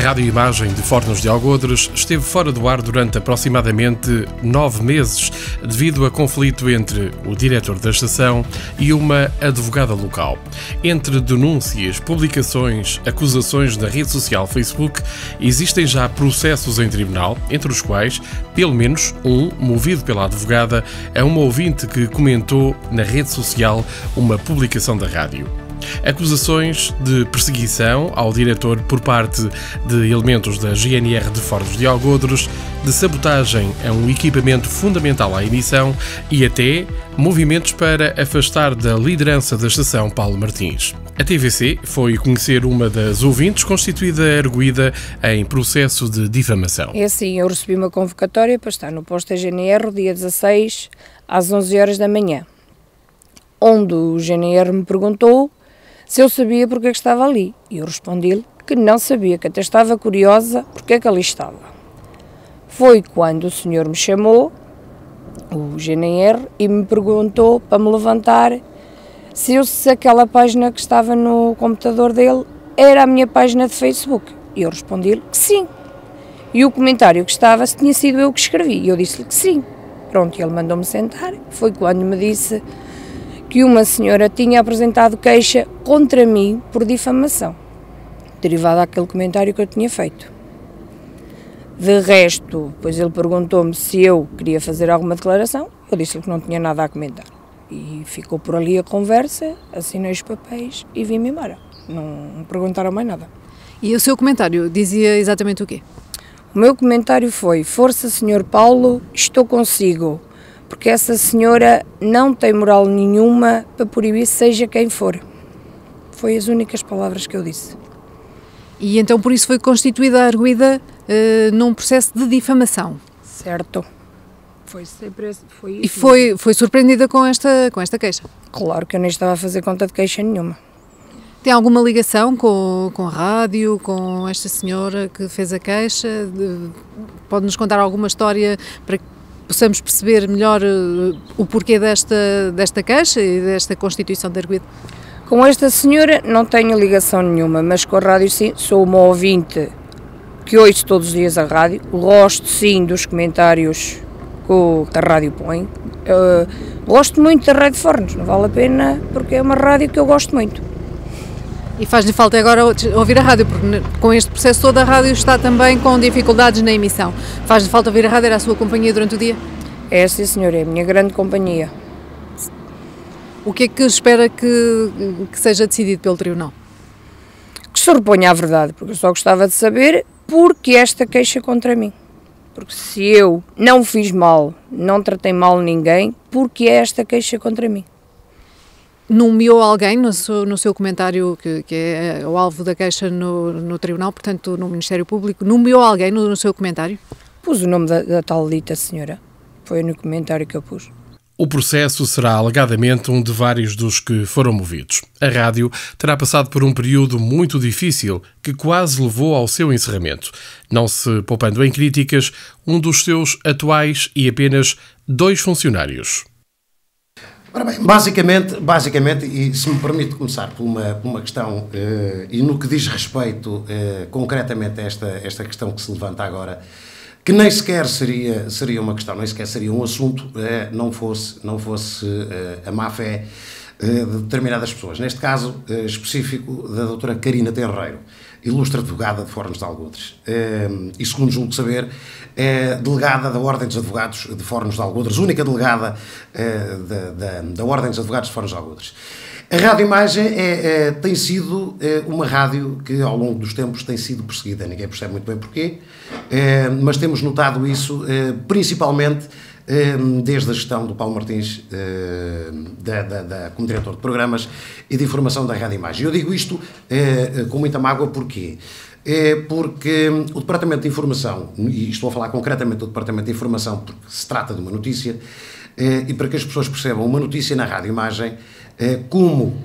Rádio Imagem de Fornos de Algodres esteve fora do ar durante aproximadamente 9 meses devido a conflito entre o diretor da estação e uma advogada local. Entre denúncias, publicações, acusações na rede social Facebook, existem já processos em tribunal, entre os quais, pelo menos um, movido pela advogada, a uma ouvinte que comentou na rede social uma publicação da rádio. Acusações de perseguição ao diretor por parte de elementos da GNR de Fornos de Algodres, de sabotagem a um equipamento fundamental à emissão e até movimentos para afastar da liderança da estação Paulo Martins. A TVC foi conhecer uma das ouvintes constituída arguída em processo de difamação. É assim, eu recebi uma convocatória para estar no posto da GNR dia 16 às 11 horas da manhã, onde o GNR me perguntou se eu sabia porque é que estava ali. E eu respondi-lhe que não sabia, que até estava curiosa porque é que ali estava. Foi quando o senhor me chamou, o GNR, e me perguntou para me levantar se aquela página que estava no computador dele era a minha página de Facebook. E eu respondi-lhe que sim. E o comentário que estava, se tinha sido eu que escrevi. E eu disse-lhe que sim. Pronto, e ele mandou-me sentar. Foi quando me disse que uma senhora tinha apresentado queixa contra mim por difamação, derivada daquele comentário que eu tinha feito. De resto, pois ele perguntou-me se eu queria fazer alguma declaração, eu disse-lhe que não tinha nada a comentar. E ficou por ali a conversa, assinei os papéis e vim-me embora. Não me perguntaram mais nada. E o seu comentário dizia exatamente o quê? O meu comentário foi: força, Sr. Paulo, estou consigo, porque essa senhora não tem moral nenhuma para proibir seja quem for. Foi as únicas palavras que eu disse. E então por isso foi constituída a arguída num processo de difamação. Certo. Foi sempre isso. E foi surpreendida com esta queixa? Claro que eu nem estava a fazer conta de queixa nenhuma. Tem alguma ligação com a rádio, com esta senhora que fez a queixa? Pode-nos contar alguma história para que possamos perceber melhor o porquê desta queixa e desta constituição de arguido? Com esta senhora não tenho ligação nenhuma, mas com a rádio sim, sou uma ouvinte que ouço todos os dias a rádio, gosto sim dos comentários que a rádio põe, gosto muito da Rádio Fornos, não vale a pena porque é uma rádio que eu gosto muito. E faz-lhe falta agora ouvir a rádio, porque com este processo todo a rádio está também com dificuldades na emissão. Faz-lhe falta ouvir a rádio, era a sua companhia durante o dia? É, sim senhora, é a minha grande companhia. O que é que espera que seja decidido pelo tribunal? Que se reponha à verdade, porque eu só gostava de saber porque esta queixa contra mim. Porque se eu não fiz mal, não tratei mal ninguém, porque é esta queixa contra mim? Nomeou alguém no seu comentário, que é o alvo da queixa no tribunal, portanto no Ministério Público, nomeou alguém no seu comentário? Pus o nome da tal dita senhora, foi no comentário que eu pus. O processo será alegadamente um de vários dos que foram movidos. A rádio terá passado por um período muito difícil que quase levou ao seu encerramento, não se poupando em críticas um dos seus atuais e apenas 2 funcionários. Ora bem, basicamente, e se me permite começar por uma questão, e no que diz respeito concretamente a esta questão que se levanta agora, que nem sequer seria uma questão, nem sequer seria um assunto, não fosse a má-fé de determinadas pessoas. Neste caso específico da doutora Carina Tenreiro, ilustre advogada de Fornos de Algodres, e segundo julgo saber, é delegada da Ordem dos Advogados de Fornos de Algodres, única delegada da Ordem dos Advogados de Fornos de Algodres. A Rádio Imagem tem sido uma rádio que ao longo dos tempos tem sido perseguida, ninguém percebe muito bem porquê, mas temos notado isso principalmente desde a gestão do Paulo Martins como diretor de programas e de informação da Rádio Imagem. Eu digo isto com muita mágoa, porquê? Porque o Departamento de Informação, e estou a falar concretamente do Departamento de Informação porque se trata de uma notícia, e para que as pessoas percebam, uma notícia na Rádio Imagem, como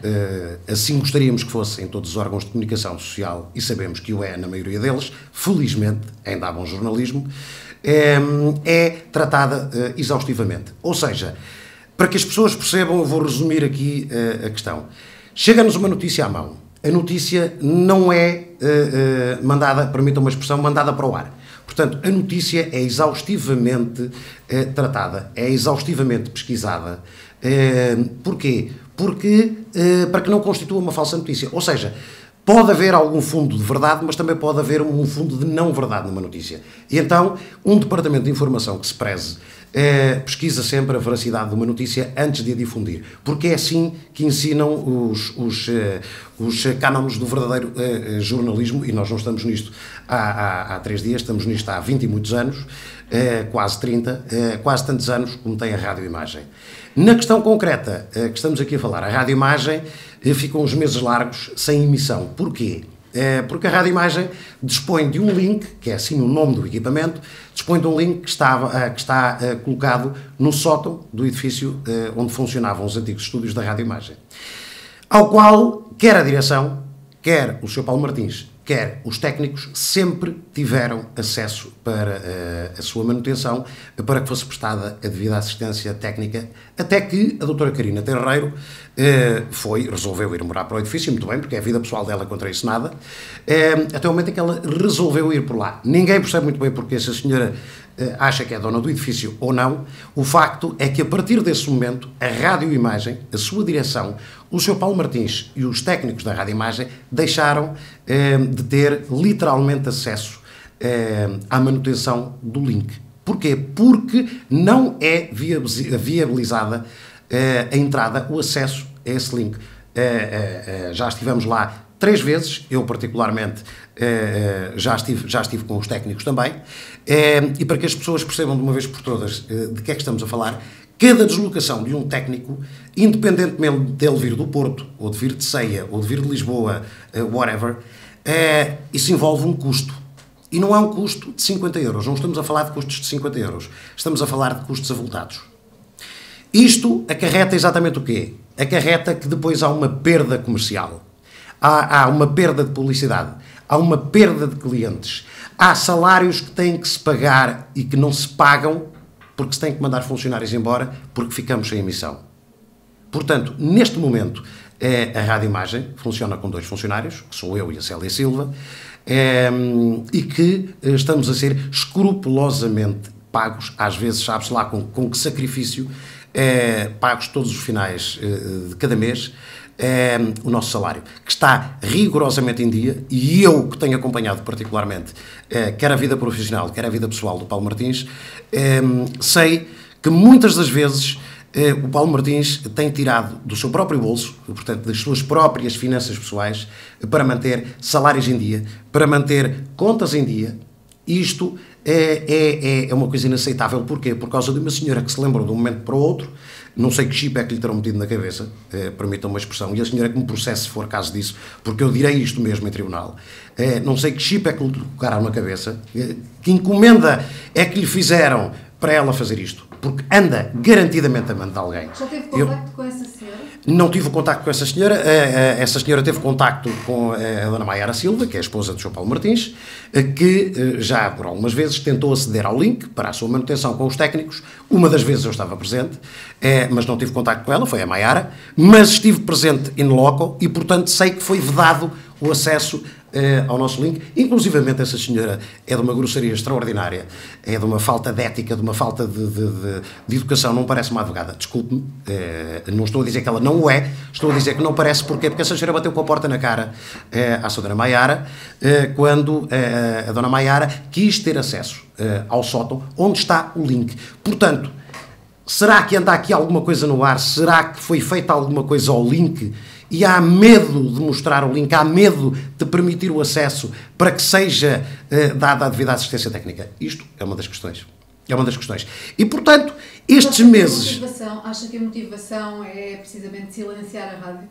assim gostaríamos que fosse em todos os órgãos de comunicação social, e sabemos que o é na maioria deles, felizmente, ainda há bom jornalismo, é tratada exaustivamente. Ou seja, para que as pessoas percebam, eu vou resumir aqui a questão. Chega-nos uma notícia à mão. A notícia não é mandada, permitam uma expressão, mandada para o ar. Portanto, a notícia é exaustivamente tratada, é exaustivamente pesquisada. Porquê? Porque, para que não constitua uma falsa notícia. Ou seja, pode haver algum fundo de verdade, mas também pode haver um fundo de não verdade numa notícia. E então, um departamento de informação que se preze pesquisa sempre a veracidade de uma notícia antes de a difundir, porque é assim que ensinam os cânones do verdadeiro jornalismo, e nós não estamos nisto há 3 dias, estamos nisto há 20 e muitos anos, quase 30, quase tantos anos como tem a radioimagem. Na questão concreta que estamos aqui a falar, a radioimagem ficam uns meses largos sem emissão. Porquê? Porque a radioimagem dispõe de um link, que é assim o nome do equipamento, dispõe de um link que está colocado no sótão do edifício onde funcionavam os antigos estúdios da radioimagem, ao qual quer a direção, quer o Sr. Paulo Martins, quer os técnicos sempre tiveram acesso para a sua manutenção, para que fosse prestada a devida assistência técnica, até que a doutora Carina Terreiro resolveu ir morar para o edifício, muito bem, porque é a vida pessoal dela, contra isso nada, até o momento em que ela resolveu ir por lá. Ninguém percebe muito bem porque essa senhora acha que é dona do edifício ou não. O facto é que a partir desse momento a radioimagem, a sua direção, o Sr. Paulo Martins e os técnicos da radioimagem deixaram de ter literalmente acesso à manutenção do link. Porquê? Porque não é viabilizada a entrada, o acesso a esse link. Já estivemos lá 3 vezes, eu particularmente já estive com os técnicos também, e para que as pessoas percebam de uma vez por todas de que é que estamos a falar, cada deslocação de um técnico, independentemente dele vir do Porto, ou de vir de Ceia, ou de vir de Lisboa, whatever, isso envolve um custo. E não é um custo de 50 euros, não estamos a falar de custos de 50 euros, estamos a falar de custos avultados. Isto acarreta exatamente o quê? Acarreta que depois há uma perda comercial, há uma perda de publicidade, há uma perda de clientes, há salários que têm que se pagar e que não se pagam porque se tem que mandar funcionários embora porque ficamos sem emissão. Portanto, neste momento, a radioimagem funciona com 2 funcionários, que sou eu e a Célia Silva, e que estamos a ser escrupulosamente pagos, às vezes sabe-se lá com que sacrifício, pagos todos os finais de cada mês, o nosso salário, que está rigorosamente em dia, e eu que tenho acompanhado particularmente quer a vida profissional, quer a vida pessoal do Paulo Martins, sei que muitas das vezes o Paulo Martins tem tirado do seu próprio bolso, portanto das suas próprias finanças pessoais, para manter salários em dia, para manter contas em dia. Isto é uma coisa inaceitável. Porquê? Por causa de uma senhora que se lembrou de um momento para o outro, não sei que chip é que lhe terão metido na cabeça, permitam uma expressão, e a senhora que me processe se for caso disso, porque eu direi isto mesmo em tribunal, não sei que chip é que lhe colocaram na cabeça, que encomenda é que lhe fizeram para ela fazer isto, porque anda garantidamente a amante de alguém. Já teve contacto com essa senhora? Não tive contacto com essa senhora. Essa senhora teve contacto com a dona Maiara Silva, que é a esposa do Sr. Paulo Martins, que já por algumas vezes tentou aceder ao link para a sua manutenção com os técnicos. Uma das vezes eu estava presente, mas não tive contacto com ela, foi a Maiara, mas estive presente in loco e, portanto, sei que foi vedado o acesso ao nosso link. Inclusivamente essa senhora é de uma grossaria extraordinária, é de uma falta de ética, de uma falta de educação, não parece uma advogada, desculpe-me, não estou a dizer que ela não o é, estou a dizer que não parece. Porquê? Porque essa senhora bateu com a porta na cara à sua dona Maiara, quando a dona Maiara quis ter acesso ao sótão onde está o link. Portanto, será que anda aqui alguma coisa no ar? Será que foi feita alguma coisa ao link? E há medo de mostrar o link, há medo de permitir o acesso para que seja dada a devida assistência técnica. Isto é uma das questões. É uma das questões. E, portanto, estes meses... Acha que a motivação é precisamente silenciar a rádio?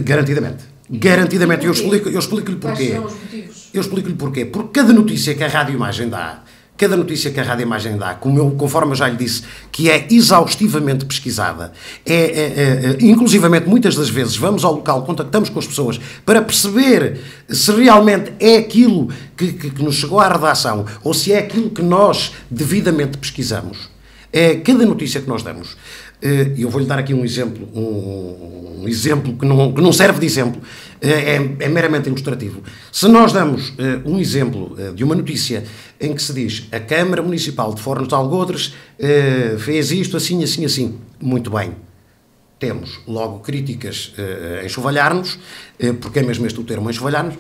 Garantidamente. Garantidamente. Eu explico-lhe porquê. Quais são os motivos? Eu explico-lhe porquê. Porque cada notícia que a radioimagem dá, conforme eu já lhe disse, que é exaustivamente pesquisada, inclusivamente muitas das vezes vamos ao local, contactamos com as pessoas para perceber se realmente é aquilo que nos chegou à redação ou se é aquilo que nós devidamente pesquisamos. Cada notícia que nós damos, eu vou-lhe dar aqui um exemplo, um exemplo que não serve de exemplo, é meramente ilustrativo. Se nós damos um exemplo de uma notícia em que se diz a Câmara Municipal de Fornos de Algodres fez isto assim, assim, assim, muito bem. Temos logo críticas a enxovalhar-nos, porque é mesmo este o termo, enxovalhar-nos,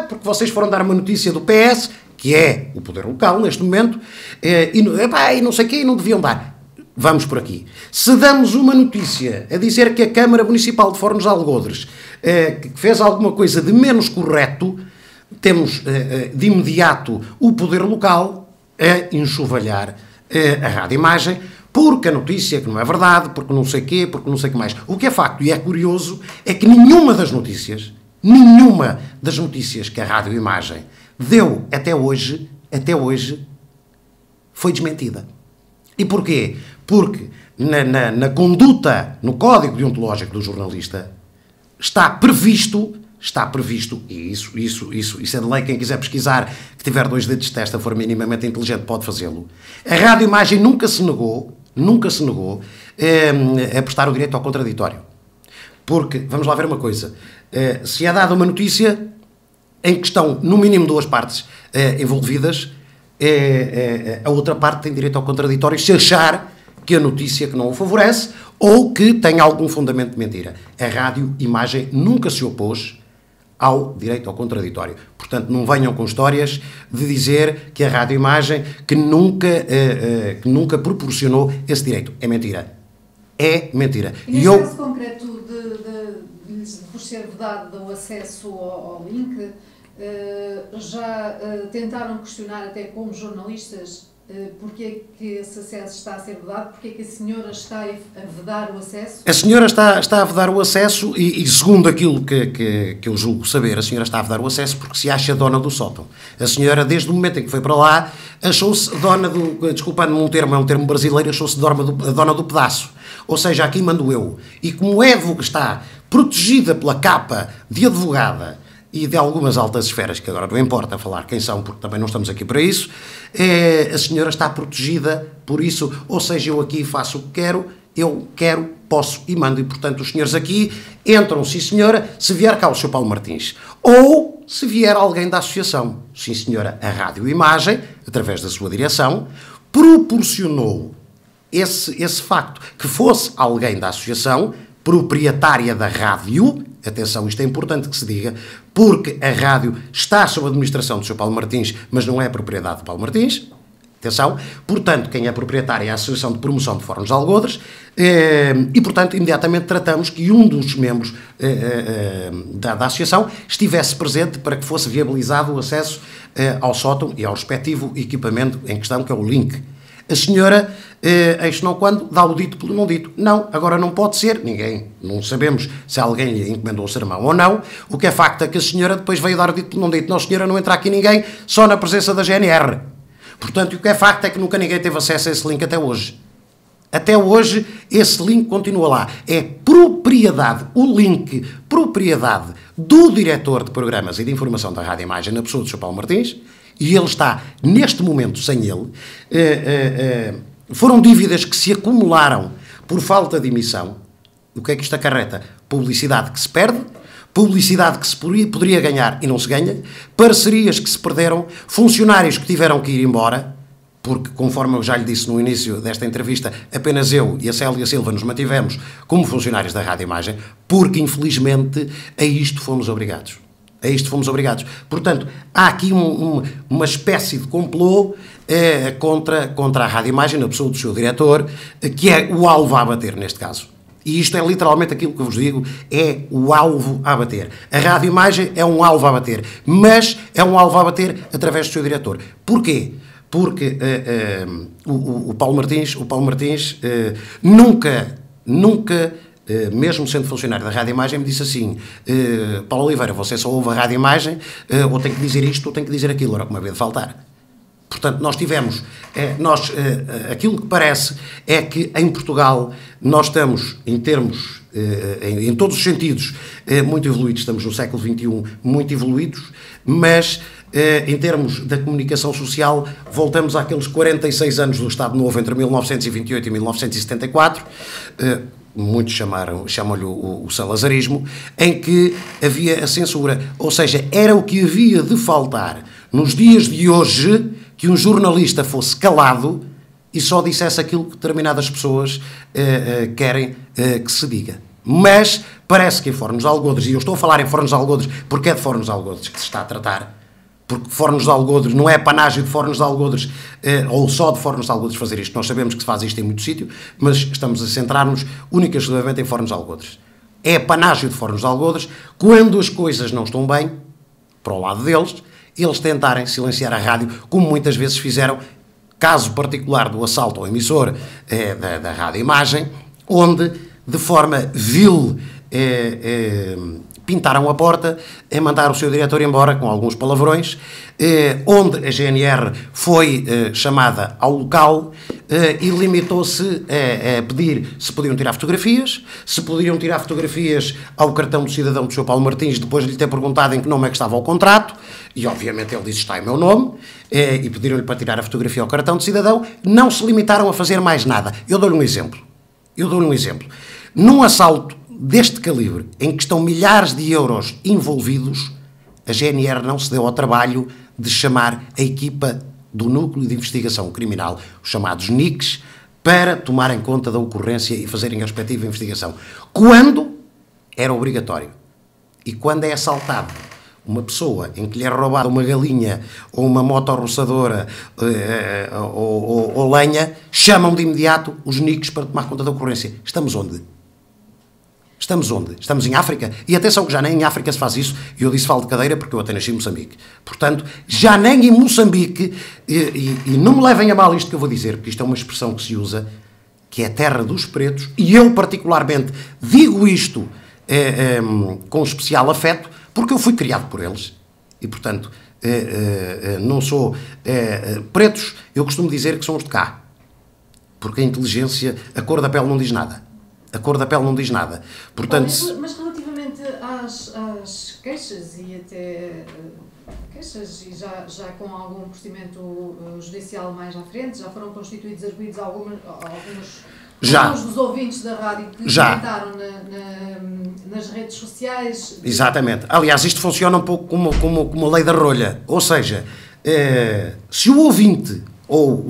porque vocês foram dar uma notícia do PS, que é o poder local neste momento, e não sei o quê, e não deviam dar. Vamos por aqui. Se damos uma notícia a dizer que a Câmara Municipal de Fornos de Algodres que fez alguma coisa de menos correto, temos de imediato o poder local a enxovalhar a Rádio Imagem, porque a notícia que não é verdade, porque não sei o quê, porque não sei o que mais. O que é facto e é curioso é que nenhuma das notícias que a Rádio Imagem deu até hoje, foi desmentida. E porquê? Porque na conduta, no código deontológico do jornalista, está previsto, e isso é de lei, quem quiser pesquisar, que tiver 2 dedos de testa, for minimamente inteligente, pode fazê-lo. A Rádio Imagem nunca se negou a prestar o direito ao contraditório. Porque, vamos lá ver uma coisa, se é dada uma notícia em que estão, no mínimo, 2 partes envolvidas, a outra parte tem direito ao contraditório se achar que a notícia que não o favorece ou que tem algum fundamento de mentira. A Rádio Imagem nunca se opôs ao direito ao contraditório. Portanto, não venham com histórias de dizer que a Rádio Imagem que nunca proporcionou esse direito. É mentira. É mentira. E nesse caso concreto por ser vedado o acesso ao link, já tentaram questionar até como jornalistas porque é que esse acesso está a ser vedado, porque é que a senhora está a vedar o acesso? A senhora está a vedar o acesso e segundo aquilo que eu julgo saber, a senhora está a vedar o acesso porque se acha dona do sótão. A senhora, desde o momento em que foi para lá, achou-se dona do, desculpando-me um termo brasileiro, achou-se dona do pedaço. Ou seja, aqui mando eu. E como está protegida pela capa de advogada e de algumas altas esferas, que agora não importa falar quem são, porque também não estamos aqui para isso, a senhora está protegida por isso, ou seja, eu aqui faço o que quero, eu quero, posso e mando, e portanto os senhores aqui entram, sim senhora, se vier cá o Sr. Paulo Martins, ou se vier alguém da associação, sim senhora, a Rádio Imagem, através da sua direção, proporcionou esse facto, que fosse alguém da associação, proprietária da rádio, atenção, isto é importante que se diga, porque a rádio está sob a administração do Sr. Paulo Martins, mas não é propriedade de Paulo Martins, atenção, portanto, quem é proprietário é a Associação de Promoção de Fornos de Algodres, e, portanto, imediatamente tratamos que um dos membros da associação estivesse presente para que fosse viabilizado o acesso ao sótão e ao respectivo equipamento em questão, que é o link. A senhora, eis não quando, dá o dito pelo não dito. Não, agora não pode ser, ninguém, não sabemos se alguém lhe encomendou o sermão ou não. O que é facto é que a senhora depois veio dar o dito pelo não dito. Não, senhora, não entra aqui ninguém, só na presença da GNR. Portanto, o que é facto é que nunca ninguém teve acesso a esse link até hoje. Até hoje, esse link continua lá. É propriedade, o link, propriedade do diretor de programas e de informação da Rádio Imagem, na pessoa do Sr. Paulo Martins, e ele está, neste momento, sem ele. Foram dívidas que se acumularam por falta de emissão. O que é que isto acarreta? Publicidade que se perde, publicidade que se poderia ganhar e não se ganha, parcerias que se perderam, funcionários que tiveram que ir embora, porque, conforme eu já lhe disse no início desta entrevista, apenas eu e a Célia Silva nos mantivemos como funcionários da Rádio Imagem, porque, infelizmente, a isto fomos obrigados. Portanto, há aqui uma espécie de complô contra a Rádio Imagem, na pessoa do seu diretor, que é o alvo a abater neste caso. E isto é literalmente aquilo que eu vos digo, é o alvo a abater. A Rádio Imagem é um alvo a abater, mas é um alvo a abater através do seu diretor. Porquê? Porque o Paulo Martins nunca, mesmo sendo funcionário da Rádio Imagem, me disse assim: Paulo Oliveira, você só ouve a Rádio Imagem, ou tem que dizer isto ou tem que dizer aquilo, era como havia de faltar. Portanto, nós tivemos, aquilo que parece é que em Portugal nós estamos, em termos, em todos os sentidos, muito evoluídos, estamos no século XXI muito evoluídos, mas em termos da comunicação social voltamos àqueles 46 anos do Estado Novo entre 1928 e 1974, muitos chamam-lhe o salazarismo, em que havia a censura. Ou seja, era o que havia de faltar nos dias de hoje que um jornalista fosse calado e só dissesse aquilo que determinadas pessoas querem que se diga. Mas parece que em Fornos de Algodres, e eu estou a falar em Fornos de Algodres porque é de Fornos de Algodres que se está a tratar, porque Fornos de Algodres não é panágio de Fornos de Algodres ou só de Fornos de Algodres fazer isto. Nós sabemos que se faz isto em muito sítio, mas estamos a centrar-nos única e exclusivamente em Fornos de Algodres. É panágio de Fornos de Algodres quando as coisas não estão bem, para o lado deles, eles tentarem silenciar a rádio, como muitas vezes fizeram, caso particular do assalto ao emissor da Rádio Imagem, onde, de forma vil, pintaram a porta, mandaram o seu diretor embora com alguns palavrões, onde a GNR foi chamada ao local e limitou-se a pedir se podiam tirar fotografias, se podiam tirar fotografias ao cartão do cidadão do Sr. Paulo Martins, depois de lhe ter perguntado em que nome é que estava o contrato, e obviamente ele disse está em meu nome, e pediram-lhe para tirar a fotografia ao cartão de cidadão. Não se limitaram a fazer mais nada. Eu dou-lhe um exemplo. Num assalto deste calibre, em que estão milhares de euros envolvidos, a GNR não se deu ao trabalho de chamar a equipa do Núcleo de Investigação Criminal, os chamados NICs, para tomarem conta da ocorrência e fazerem a respectiva investigação. Quando era obrigatório. E quando é assaltado uma pessoa em que lhe é roubada uma galinha ou uma motorroçadora ou lenha, chamam de imediato os NICs para tomar conta da ocorrência. Estamos onde? Estamos em África? E atenção que já nem em África se faz isso, e eu disse falo de cadeira porque eu até nasci em Moçambique. Portanto, já nem em Moçambique, e não me levem a mal isto que eu vou dizer, porque isto é uma expressão que se usa, que é a terra dos pretos, e eu particularmente digo isto com especial afeto, porque eu fui criado por eles, e portanto, não sou pretos, eu costumo dizer que são os de cá, porque a inteligência, a cor da pele não diz nada. A cor da pele não diz nada. Portanto, mas relativamente às queixas e até queixas, e já com algum procedimento judicial mais à frente, já foram constituídos arguidos alguns dos ouvintes da rádio que comentaram nas redes sociais. Exatamente. Aliás, isto funciona um pouco como a lei da rolha. Ou seja, se o ouvinte, ou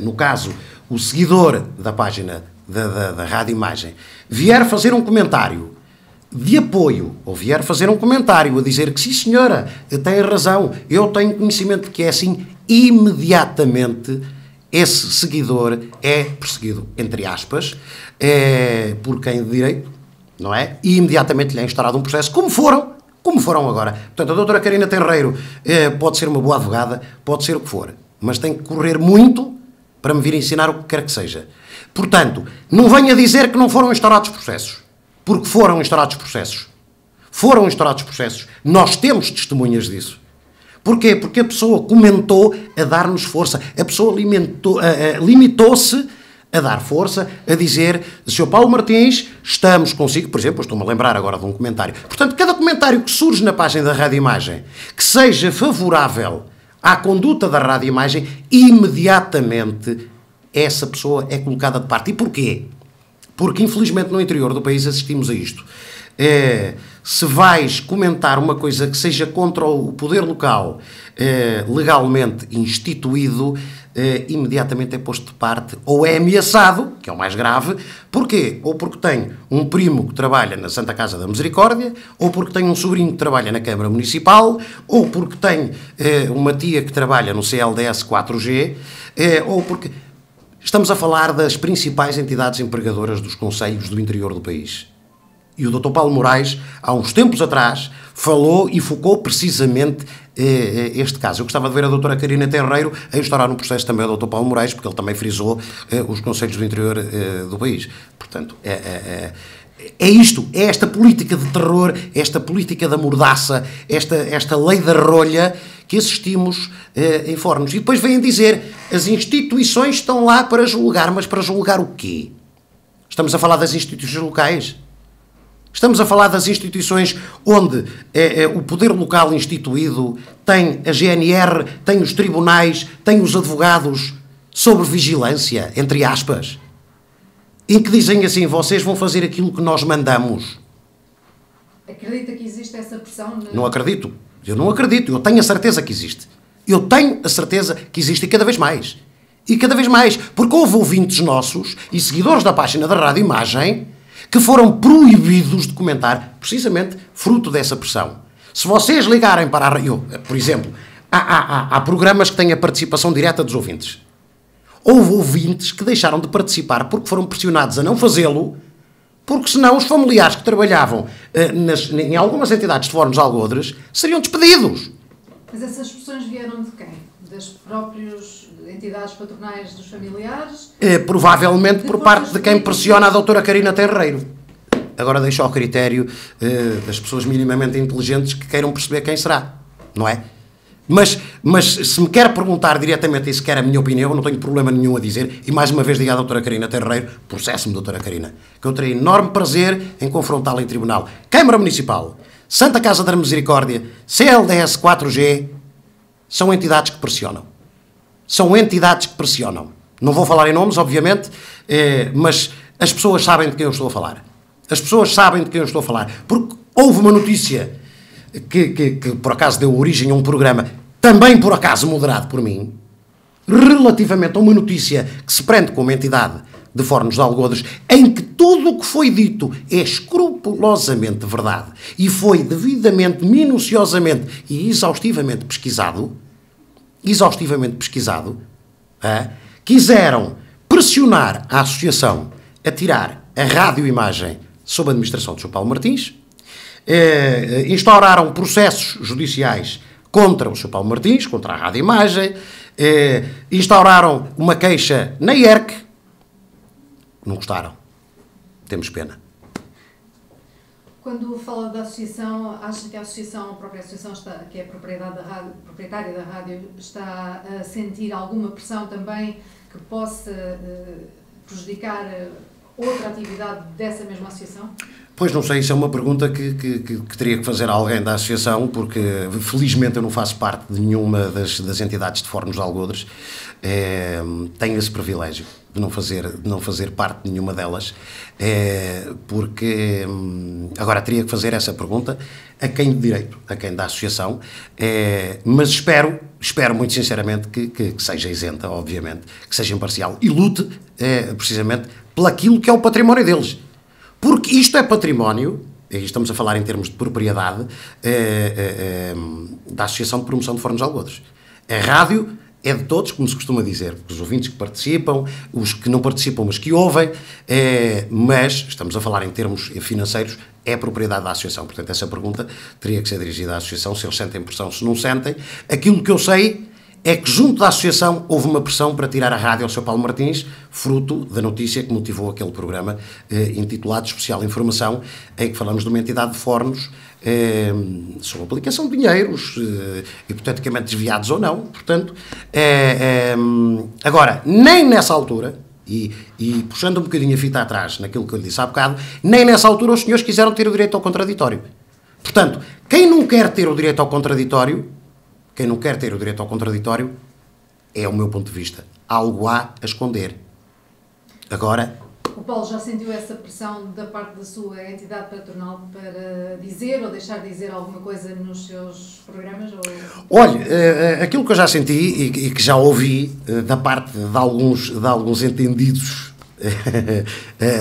no caso, o seguidor da página da Rádio Imagem, vier fazer um comentário de apoio, ou vier fazer um comentário a dizer que sim senhora, tem razão, eu tenho conhecimento de que é assim, imediatamente esse seguidor é perseguido, entre aspas, por quem de direito, não é? E imediatamente lhe é instaurado um processo, como foram agora. Portanto, a doutora Karina Tenreiro pode ser uma boa advogada, pode ser o que for, mas tem que correr muito para me vir ensinar o que quer que seja. Portanto, não venha dizer que não foram instaurados processos, porque foram instaurados processos. Foram instaurados processos. Nós temos testemunhas disso. Porquê? Porque a pessoa comentou a dar-nos força. A pessoa limitou-se a dar força, a dizer, Sr. Paulo Martins, estamos consigo. Por exemplo, eu estou-me a lembrar agora de um comentário. Portanto, cada comentário que surge na página da Rádio Imagem, que seja favorável à conduta da Rádio Imagem, imediatamente essa pessoa é colocada de parte. E porquê? Porque, infelizmente, no interior do país assistimos a isto. Se vais comentar uma coisa que seja contra o poder local legalmente instituído, imediatamente é posto de parte ou é ameaçado, que é o mais grave. Porquê? Ou porque tem um primo que trabalha na Santa Casa da Misericórdia, ou porque tem um sobrinho que trabalha na Câmara Municipal, ou porque tem uma tia que trabalha no CLDS 4G, ou porque... Estamos a falar das principais entidades empregadoras dos concelhos do interior do país. E o Dr. Paulo Moraes, há uns tempos atrás, falou e focou precisamente este caso. Eu gostava de ver a doutora Karina Tenreiro a instaurar um processo também ao Dr. Paulo Moraes, porque ele também frisou os concelhos do interior do país. Portanto, é isto, é esta política de terror, esta política da mordaça, esta lei da rolha que assistimos em Fornos. E depois vêm dizer, as instituições estão lá para julgar, mas para julgar o quê? Estamos a falar das instituições locais? Estamos a falar das instituições onde o poder local instituído tem a GNR, tem os tribunais, tem os advogados sob vigilância, entre aspas. em que dizem assim, vocês vão fazer aquilo que nós mandamos. Acredita que existe essa pressão? Não acredito. Eu não acredito. Eu tenho a certeza que existe. Eu tenho a certeza que existe e cada vez mais. E cada vez mais. Porque houve ouvintes nossos e seguidores da página da Rádio Imagem que foram proibidos de comentar, precisamente fruto dessa pressão. Se vocês ligarem para a rádio, por exemplo, há programas que têm a participação direta dos ouvintes. Houve ouvintes que deixaram de participar porque foram pressionados a não fazê-lo, porque senão os familiares que trabalhavam em algumas entidades de Fórum de Algodres seriam despedidos. Mas essas expressões vieram de quem? Das próprias entidades patronais dos familiares? Provavelmente por parte de quem pressiona a doutora Carina Terreiro. Agora deixo ao critério das pessoas minimamente inteligentes que queiram perceber quem será, não é? Mas se me quer perguntar diretamente e se quer a minha opinião, eu não tenho problema nenhum a dizer, e mais uma vez digo à doutora Carina Terreiro, processo-me, doutora Carina, que eu terei enorme prazer em confrontá-la em tribunal. Câmara Municipal, Santa Casa da Misericórdia, CLDS 4G, são entidades que pressionam. São entidades que pressionam. Não vou falar em nomes, obviamente, mas as pessoas sabem de quem eu estou a falar. As pessoas sabem de quem eu estou a falar. Porque houve uma notícia que por acaso deu origem a um programa, também por acaso moderado por mim, relativamente a uma notícia que se prende com uma entidade de Fórum de Algodres, em que tudo o que foi dito é escrupulosamente verdade e foi devidamente, minuciosamente e exaustivamente pesquisado, quiseram pressionar a associação a tirar a Rádio Imagem sob a administração de Sr. Paulo Martins, instauraram processos judiciais contra o Sr. Paulo Martins, contra a Rádio Imagem, instauraram uma queixa na IERC. Não gostaram. Temos pena. Quando fala da associação, acha que a própria associação que é proprietária da rádio, está a sentir alguma pressão também que possa prejudicar outra atividade dessa mesma associação? Pois não sei, isso é uma pergunta que teria que fazer a alguém da associação, porque felizmente eu não faço parte de nenhuma das entidades de Fórum de Algodres. Tenho esse privilégio de não fazer parte de nenhuma delas, porque agora teria que fazer essa pergunta a quem de direito, a quem da associação, mas espero muito sinceramente que seja isenta, obviamente, que seja imparcial e lute precisamente pelaquilo que é o património deles. Porque isto é património, e estamos a falar em termos de propriedade, da Associação de Promoção de Fórum de Algodres. A rádio é de todos, como se costuma dizer, os ouvintes que participam, os que não participam, mas que ouvem, mas estamos a falar em termos financeiros, é propriedade da Associação. Portanto, essa pergunta teria que ser dirigida à Associação, se eles sentem pressão, se não sentem. Aquilo que eu sei é que junto da Associação houve uma pressão para tirar a rádio ao Sr. Paulo Martins, fruto da notícia que motivou aquele programa intitulado Especial Informação, em que falamos de uma entidade de fóruns sobre a aplicação de dinheiros, hipoteticamente desviados ou não. Portanto, agora, nem nessa altura, e puxando um bocadinho a fita atrás naquilo que eu lhe disse há bocado, nem nessa altura os senhores quiseram ter o direito ao contraditório. Portanto, quem não quer ter o direito ao contraditório, é o meu ponto de vista. Algo há a esconder. Agora... O Paulo já sentiu essa pressão da parte da sua entidade patronal para dizer ou deixar de dizer alguma coisa nos seus programas? Ou... Olha, aquilo que eu já senti e que já ouvi da parte de alguns entendidos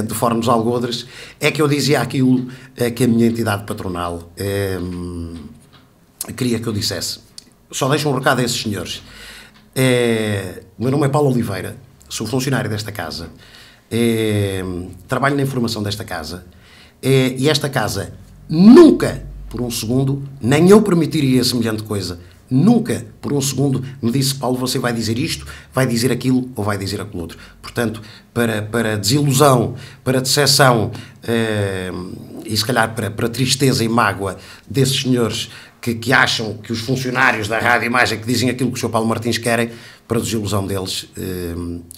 de Fórum de Algodres, é que eu dizia aquilo que a minha entidade patronal queria que eu dissesse. Só deixo um recado a esses senhores. O meu nome é Paulo Oliveira, sou funcionário desta casa, trabalho na informação desta casa, e esta casa nunca, por um segundo, nem eu permitiria semelhante coisa, nunca, por um segundo, me disse: Paulo, você vai dizer isto, vai dizer aquilo ou vai dizer aquilo outro. Portanto, para desilusão, para decepção e se calhar para tristeza e mágoa desses senhores que acham que os funcionários da Rádio Imagem que dizem aquilo que o Sr. Paulo Martins querem, para desilusão deles,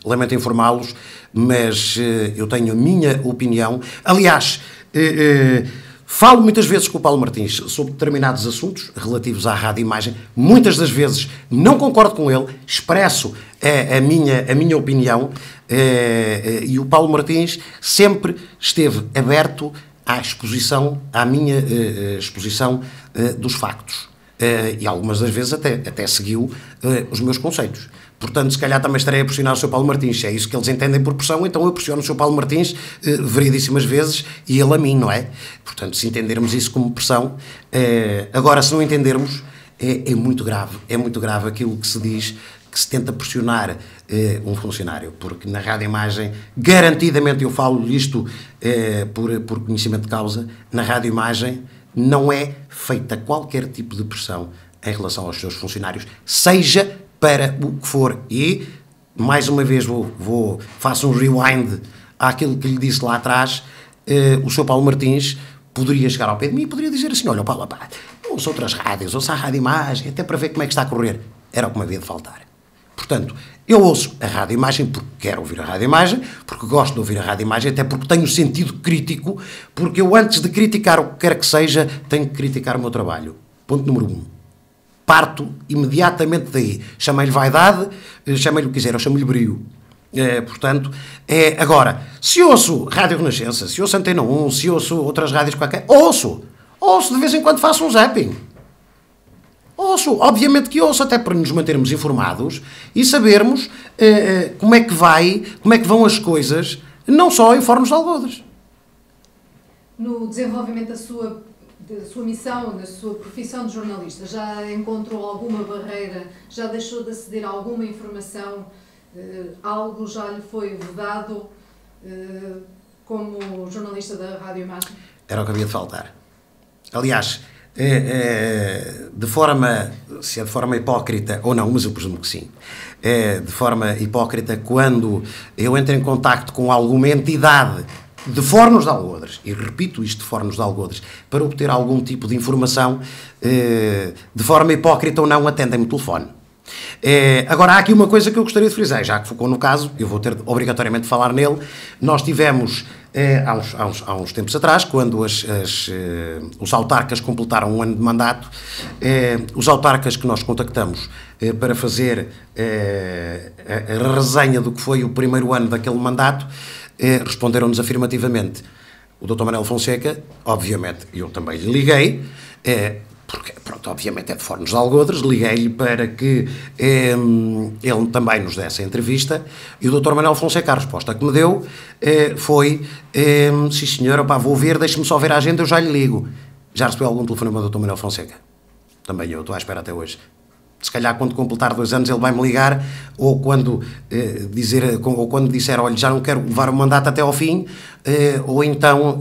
lamento informá-los, mas eu tenho a minha opinião. Aliás, falo muitas vezes com o Paulo Martins sobre determinados assuntos relativos à Rádio Imagem, muitas das vezes não concordo com ele, expresso a minha opinião, E o Paulo Martins sempre esteve aberto à minha exposição dos factos. E algumas das vezes até seguiu os meus conceitos. Portanto, se calhar também estarei a pressionar o Sr. Paulo Martins. Se é isso que eles entendem por pressão, então eu pressiono o Sr. Paulo Martins variedíssimas vezes e ele a mim, não é? Portanto, se entendermos isso como pressão, agora se não entendermos, é muito grave aquilo que se diz, que se tenta pressionar um funcionário, porque na radioimagem, garantidamente, eu falo isto por conhecimento de causa, na radioimagem não é feita qualquer tipo de pressão em relação aos seus funcionários, seja para o que for. E, mais uma vez, faço um rewind àquilo que lhe disse lá atrás. O Sr. Paulo Martins poderia chegar ao pé de mim e poderia dizer assim: olha, Paulo, ouço outras rádios, ouço a Rádio Imagem, até para ver como é que está a correr. Era o que me havia de faltar. Portanto, eu ouço a Rádio Imagem porque quero ouvir a Rádio Imagem, porque gosto de ouvir a Rádio Imagem, até porque tenho sentido crítico, porque eu, antes de criticar o que quer que seja, tenho que criticar o meu trabalho. Ponto número 1. Parto imediatamente daí. Chamei-lhe vaidade, chamei-lhe o que quiser, eu chamo-lhe brio. Portanto, agora, se ouço Rádio Renascença, se ouço Antena 1, se ouço outras rádios qualquer, ouço de vez em quando, faço um zapping. Obviamente que ouço, até para nos mantermos informados e sabermos como é que vão as coisas, não só em Fornos de Algodres. No desenvolvimento da sua missão, da sua profissão de jornalista, já encontrou alguma barreira, já deixou de aceder a alguma informação, algo já lhe foi vedado como jornalista da Rádio Imagem? Era o que havia de faltar. Aliás, se é de forma hipócrita ou não, mas eu presumo que sim, de forma hipócrita, quando eu entro em contacto com alguma entidade de Fornos de Algodres, e repito isto, de Fornos de Algodres, para obter algum tipo de informação, de forma hipócrita ou não, atendem-me o telefone. Agora, há aqui uma coisa que eu gostaria de frisar, já que focou no caso, eu vou ter obrigatoriamente de falar nele. Nós tivemos, há uns tempos atrás, quando os autarcas completaram um ano de mandato, os autarcas que nós contactamos para fazer a resenha do que foi o primeiro ano daquele mandato, responderam-nos afirmativamente. O Dr. Manuel Fonseca, obviamente, eu também lhe liguei, porque, pronto, obviamente é de Fornos de Algodres, liguei-lhe para que ele também nos desse a entrevista, e o Dr. Manuel Fonseca, a resposta que me deu foi: sim senhor, vou ver, deixe-me só ver a agenda, eu já lhe ligo. Já recebeu algum telefonema do Dr. Manuel Fonseca? Também eu, estou à espera até hoje. Se calhar quando completar 2 anos ele vai-me ligar, ou quando disser, olha, já não quero levar o mandato até ao fim, ou então,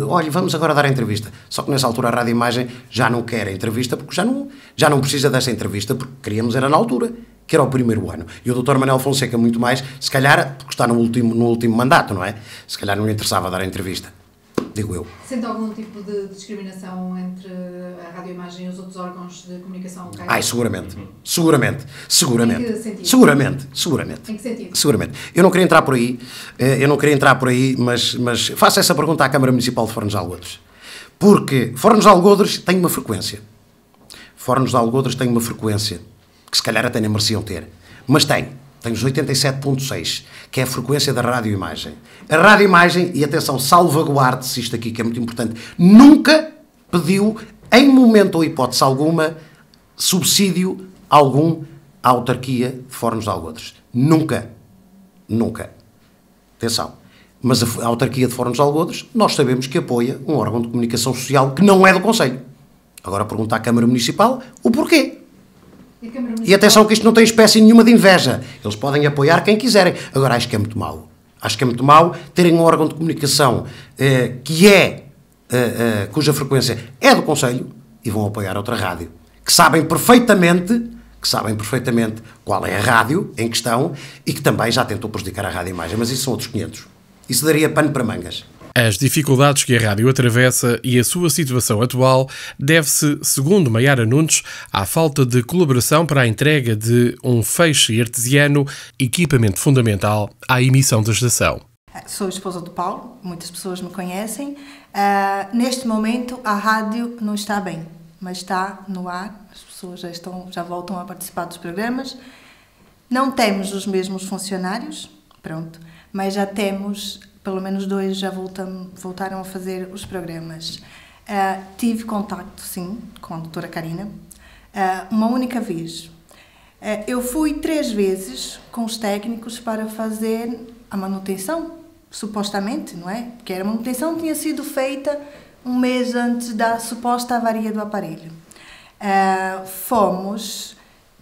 olha, vamos agora dar a entrevista. Só que nessa altura a Rádio Imagem já não quer a entrevista, porque já não precisa dessa entrevista, porque queríamos era na altura, que era o primeiro ano. E o Dr. Manuel Fonseca muito mais, se calhar, porque está no último mandato, não é? Se calhar não lhe interessava dar a entrevista. Digo eu. Sente algum tipo de discriminação entre a Rádio Imagem e os outros órgãos de comunicação locais? Seguramente. Em que sentido? Seguramente. Em que sentido? Seguramente. Eu não queria entrar por aí, mas faço essa pergunta à Câmara Municipal de Fornos de Algodres. Porque Fornos de Algodres tem uma frequência. Que se calhar até nem mereciam ter. Mas tem os 87.6, que é a frequência da Rádio Imagem. A Rádio Imagem, e atenção, salvaguarde-se isto aqui, que é muito importante, nunca pediu, em momento ou hipótese alguma, subsídio algum à autarquia de Fornos de Algodres. Nunca. Atenção. Mas a autarquia de Fornos de Algodres, nós sabemos que apoia um órgão de comunicação social que não é do Conselho. Agora pergunta à Câmara Municipal o porquê. E atenção que isto não tem espécie nenhuma de inveja. Eles podem apoiar quem quiserem. Agora, acho que é muito mau. Terem um órgão de comunicação cuja frequência é do Conselho e vão apoiar outra rádio. Que sabem perfeitamente qual é a rádio em questão e que também já tentou prejudicar a Rádio Imagem. Mas isso são outros 500. Isso daria pano para mangas. As dificuldades que a rádio atravessa e a sua situação atual deve-se, segundo Maiara Nunes, à falta de colaboração para a entrega de um feixe artesiano, equipamento fundamental à emissão da estação. Sou esposa do Paulo, muitas pessoas me conhecem. Neste momento a rádio não está bem, mas está no ar, as pessoas já voltam a participar dos programas. Não temos os mesmos funcionários, Pronto. Mas já temos, pelo menos 2 já voltaram a fazer os programas. Tive contacto, sim, com a doutora Karina, uma única vez. Eu fui 3 vezes com os técnicos para fazer a manutenção, supostamente, não é? Porque a manutenção tinha sido feita 1 mês antes da suposta avaria do aparelho.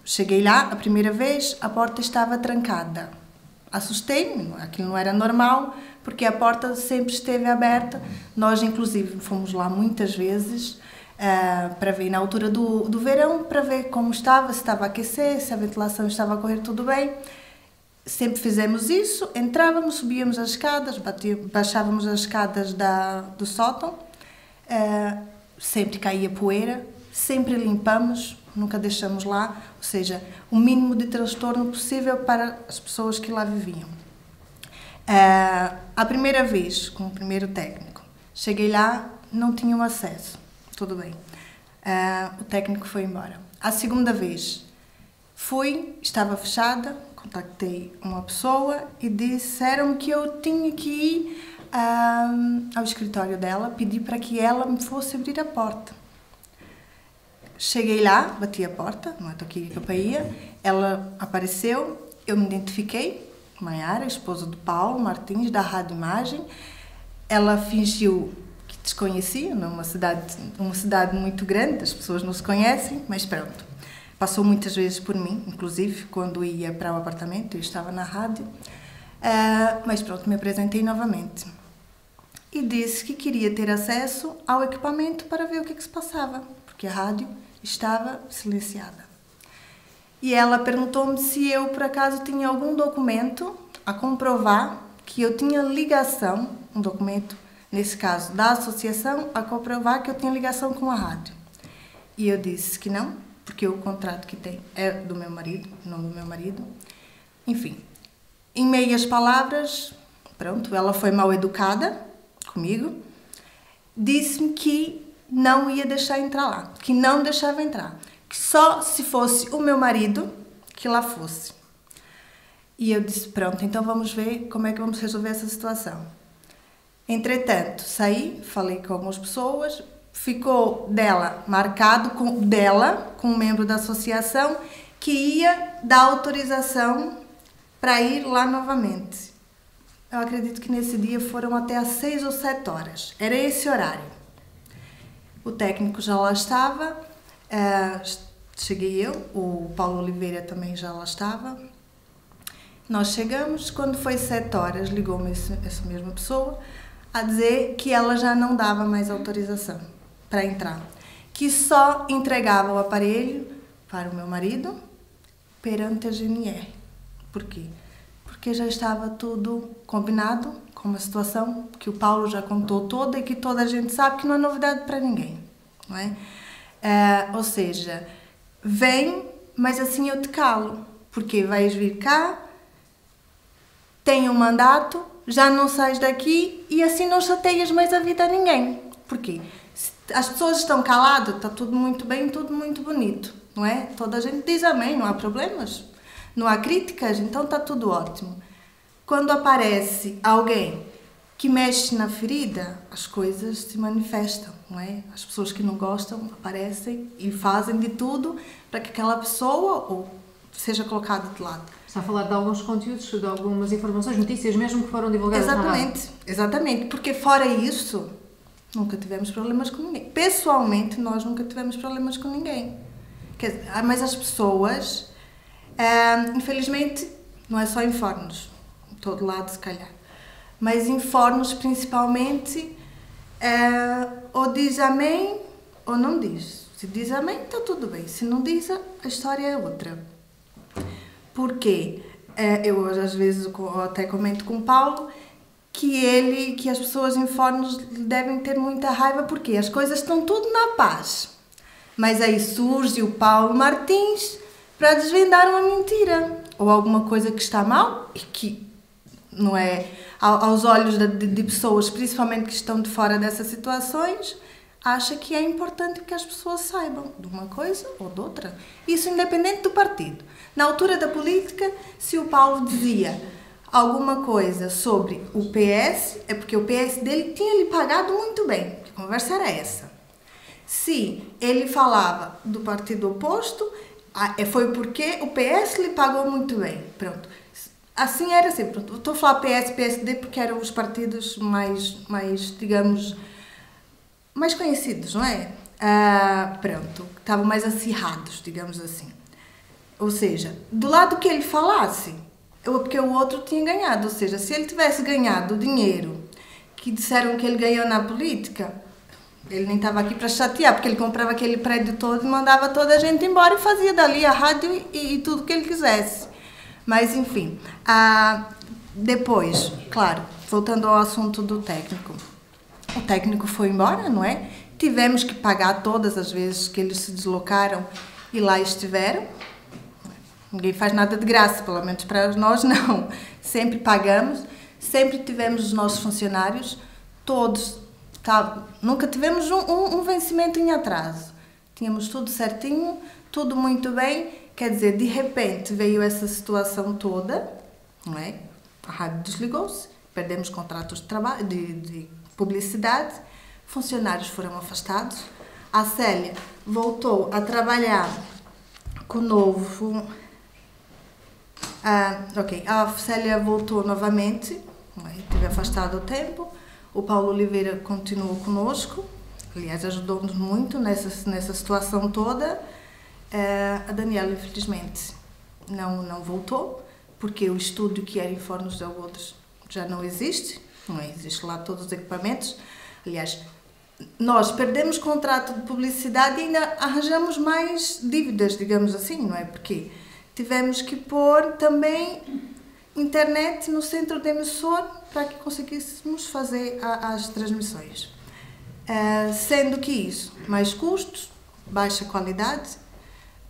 Cheguei lá, a primeira vez, a porta estava trancada. Assustei-me, aquilo não era normal, porque a porta sempre esteve aberta. Nós, inclusive, fomos lá muitas vezes para ver, na altura do verão, para ver como estava, se estava a aquecer, se a ventilação estava a correr tudo bem. Sempre fizemos isso, entrávamos, subíamos as escadas, baixávamos as escadas do sótão, sempre caía poeira, sempre limpamos, nunca deixamos lá, ou seja, o mínimo de transtorno possível para as pessoas que lá viviam. A primeira vez, com o primeiro técnico, cheguei lá, não tinham acesso, tudo bem. O técnico foi embora. A segunda vez, estava fechada, contactei uma pessoa e disseram que eu tinha que ir ao escritório dela, pedi para que ela me fosse abrir a porta. Cheguei lá, bati a porta, não é aqui que eu ia, ela apareceu, eu me identifiquei, Maiara, esposa do Paulo Martins, da Rádio Imagem. Ela fingiu que desconhecia, numa cidade muito grande, as pessoas não se conhecem, mas pronto. Passou muitas vezes por mim, inclusive, quando ia para o apartamento, eu estava na rádio. Mas pronto, me apresentei novamente. E disse que queria ter acesso ao equipamento para ver o que se passava, porque a rádio estava silenciada. E ela perguntou-me se eu, por acaso, tinha algum documento a comprovar que eu tinha ligação, um documento, nesse caso, da associação, a comprovar que eu tinha ligação com a rádio. E eu disse que não, porque o contrato que tem é do meu marido, não do meu marido. Enfim, em meias palavras, pronto, ela foi mal educada comigo, disse-me que não ia deixar entrar lá, que não deixava entrar, que só se fosse o meu marido que lá fosse. E eu disse, pronto, então vamos ver como é que vamos resolver essa situação. Entretanto, saí, falei com algumas pessoas, ficou marcado com um membro da associação que ia dar autorização para ir lá novamente. Eu acredito que nesse dia foram até às 6 ou 7 horas. Era esse horário. O técnico já lá estava, cheguei eu, o Paulo Oliveira também já lá estava. Nós chegamos, quando foi 7 horas, ligou-me essa mesma pessoa a dizer que ela já não dava mais autorização para entrar, que só entregava o aparelho para o meu marido perante a GNR. Por quê? Porque já estava tudo combinado com uma situação que o Paulo já contou toda e que toda a gente sabe que não é novidade para ninguém, não é? Ou seja, vem, mas assim eu te calo, porque vais vir cá, tem um mandato, já não sais daqui e assim não chateias mais a vida a ninguém. Porquê? As pessoas estão caladas, está tudo muito bem, tudo muito bonito, não é? Toda a gente diz amém, não há problemas, não há críticas, então está tudo ótimo. Quando aparece alguém que mexe na ferida, as coisas se manifestam, não é? As pessoas que não gostam aparecem e fazem de tudo para que aquela pessoa seja colocada de lado. Está a falar de alguns conteúdos, de algumas informações, notícias mesmo que foram divulgadas na rádio. Exatamente, porque fora isso, nunca tivemos problemas com ninguém. Pessoalmente, nós nunca tivemos problemas com ninguém. Mas as pessoas, infelizmente, não é só em Fórnos, em todo lado se calhar, mas em Fórnos principalmente, ou diz amém ou não diz. Se diz amém, está tudo bem. Se não diz, a história é outra. Porque eu às vezes até comento com o Paulo que as pessoas em Fórnos devem ter muita raiva porque as coisas estão tudo na paz. Mas aí surge o Paulo Martins para desvendar uma mentira ou alguma coisa que está mal e que não é aos olhos de pessoas, principalmente que estão de fora dessas situações, acha que é importante que as pessoas saibam de uma coisa ou de outra. Isso independente do partido. Na altura da política, se o Paulo dizia alguma coisa sobre o PS, é porque o PS dele tinha lhe pagado muito bem. A conversa era essa. Se ele falava do partido oposto, foi porque o PS lhe pagou muito bem. Pronto. Assim era assim. Pronto. Estou a falar PS, PSD porque eram os partidos mais digamos, mais conhecidos, não é? Pronto. Estavam mais acirrados, digamos assim. Ou seja, do lado que ele falasse, porque o outro tinha ganhado. Ou seja, se ele tivesse ganhado o dinheiro que disseram que ele ganhou na política, ele nem estava aqui para chatear, porque ele comprava aquele prédio todo e mandava toda a gente embora e fazia dali a rádio e tudo que ele quisesse. Mas, enfim, depois, claro, voltando ao assunto do técnico. O técnico foi embora, não é? Tivemos que pagar todas as vezes que eles se deslocaram e lá estiveram. Ninguém faz nada de graça, pelo menos para nós não. Sempre pagamos, sempre tivemos os nossos funcionários, todos, nunca tivemos um vencimento em atraso. Tínhamos tudo certinho, tudo muito bem. Quer dizer, de repente veio essa situação toda, não é? A rádio desligou-se, perdemos contratos de trabalho, de publicidade, funcionários foram afastados. A Célia voltou a trabalhar com o novo... A Célia voltou novamente, esteve afastada o tempo. O Paulo Oliveira continuou conosco, aliás, ajudou-nos muito nessa situação toda. A Daniela, infelizmente, não voltou, porque o estúdio que era em Fornos de Algodres já não existe lá todos os equipamentos. Aliás, nós perdemos contrato de publicidade e ainda arranjamos mais dívidas, digamos assim, não é? Porque tivemos que pôr também internet no centro de emissor para que conseguíssemos fazer as transmissões. Sendo que isso, mais custos, baixa qualidade,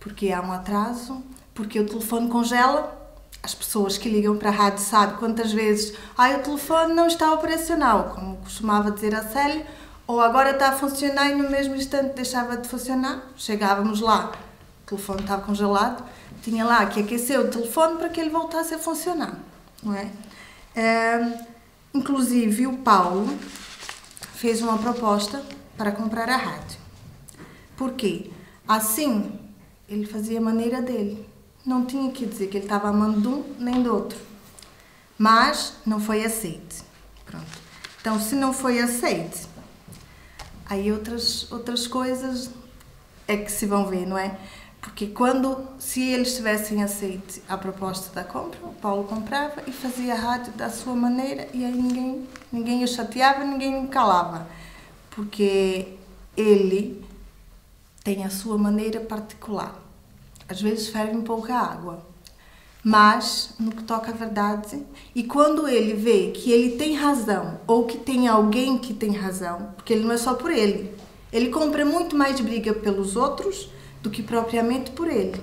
porque há um atraso, porque o telefone congela. As pessoas que ligam para a rádio sabem quantas vezes o telefone não está operacional, como costumava dizer a Célia, ou agora está a funcionar e no mesmo instante deixava de funcionar. Chegávamos lá, o telefone estava congelado, tinha lá que aquecer o telefone para que ele voltasse a funcionar, não é? Inclusive o Paulo fez uma proposta para comprar a rádio. Por quê? Assim, ele fazia a maneira dele. Não tinha que dizer que ele estava amando de um nem do outro. Mas não foi aceite. Pronto. Então, se não foi aceite, aí outras coisas é que se vão ver, não é? Porque se eles tivessem aceite a proposta da compra, o Paulo comprava e fazia a rádio da sua maneira e aí ninguém o chateava, ninguém o calava. Porque ele tem a sua maneira particular. Às vezes ferve um pouco a água, mas no que toca à verdade, e quando ele vê que ele tem razão, ou que tem alguém que tem razão, porque ele não é só por ele compra muito mais briga pelos outros do que propriamente por ele.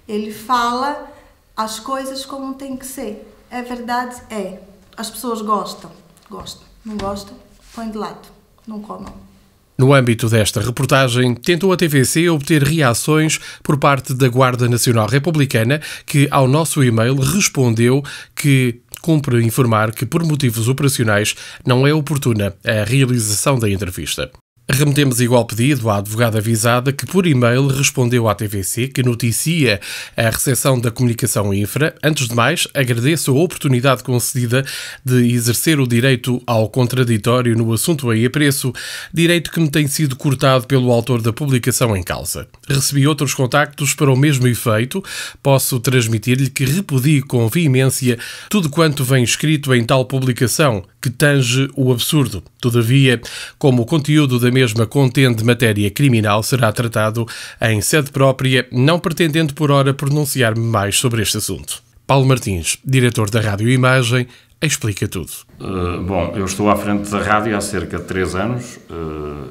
Ele fala as coisas como tem que ser. A verdade é, as pessoas gostam, não gostam, põem de lado, não comam. No âmbito desta reportagem, tentou a TVC obter reações por parte da Guarda Nacional Republicana, que ao nosso e-mail respondeu que cumpre informar que por motivos operacionais não é oportuna a realização da entrevista. Remetemos igual pedido à advogada avisada que por e-mail respondeu à TVC que noticia a recepção da comunicação infra. Antes de mais, agradeço a oportunidade concedida de exercer o direito ao contraditório no assunto em apreço, direito que me tem sido cortado pelo autor da publicação em causa. Recebi outros contactos para o mesmo efeito. Posso transmitir-lhe que repudio com veemência tudo quanto vem escrito em tal publicação, que tange o absurdo. Todavia, como o conteúdo da mesma contende matéria criminal, será tratado em sede própria, não pretendendo por ora pronunciar-me mais sobre este assunto. Paulo Martins, diretor da Rádio Imagem, explica tudo. Bom, eu estou à frente da rádio há cerca de 3 anos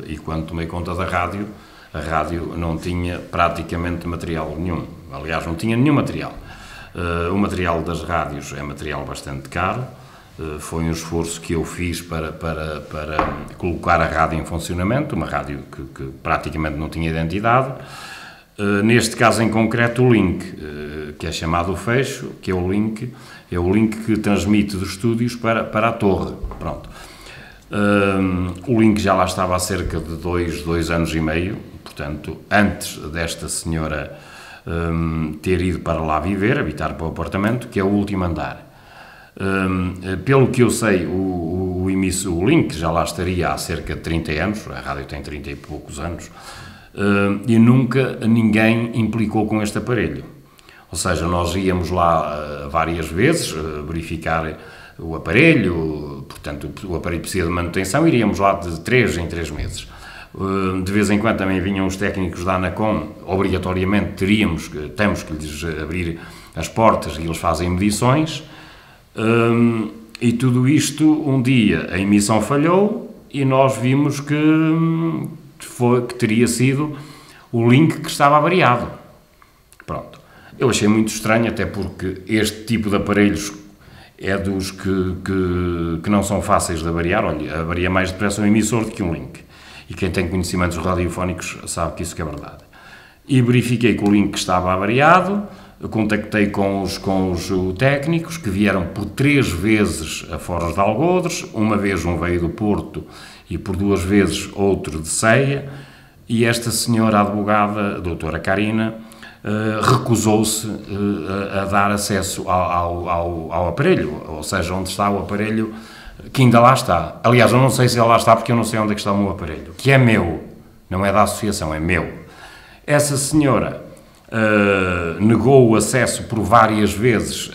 e quando tomei conta da rádio, a rádio não tinha praticamente material nenhum. Aliás, não tinha nenhum material. O material das rádios é material bastante caro. Foi um esforço que eu fiz para colocar a rádio em funcionamento, uma rádio que praticamente não tinha identidade. Neste caso em concreto, o link, que é chamado o fecho, que é o link que transmite dos estúdios para a torre. Pronto. O link já lá estava há cerca de 2 anos e meio, portanto, antes desta senhora ter ido para lá viver, habitar para o apartamento, que é o último andar. Pelo que eu sei, o link já lá estaria há cerca de 30 anos, a rádio tem 30 e poucos anos, e nunca ninguém implicou com este aparelho. Ou seja, nós íamos lá várias vezes verificar o aparelho, portanto o aparelho precisa de manutenção, iríamos lá de 3 em 3 meses. De vez em quando também vinham os técnicos da Anacom, obrigatoriamente temos que lhes abrir as portas e eles fazem medições, e tudo isto, um dia a emissão falhou e nós vimos que teria sido o link que estava avariado. Pronto. Eu achei muito estranho, até porque este tipo de aparelhos é dos que não são fáceis de avariar. Olha, avaria mais depressa um emissor do que um link. E quem tem conhecimentos radiofónicos sabe que isso é verdade. E verifiquei que o link estava avariado, contactei com os técnicos, que vieram por 3 vezes a Foz de Algodres, uma vez um veio do Porto e por 2 vezes outro de Ceia, e esta senhora advogada, a doutora Karina, recusou-se a dar acesso ao aparelho, ou seja, onde está o aparelho, que ainda lá está. Aliás, eu não sei se ele lá está, porque eu não sei onde é que está o meu aparelho, que é meu, não é da associação, é meu. Essa senhora negou o acesso por várias vezes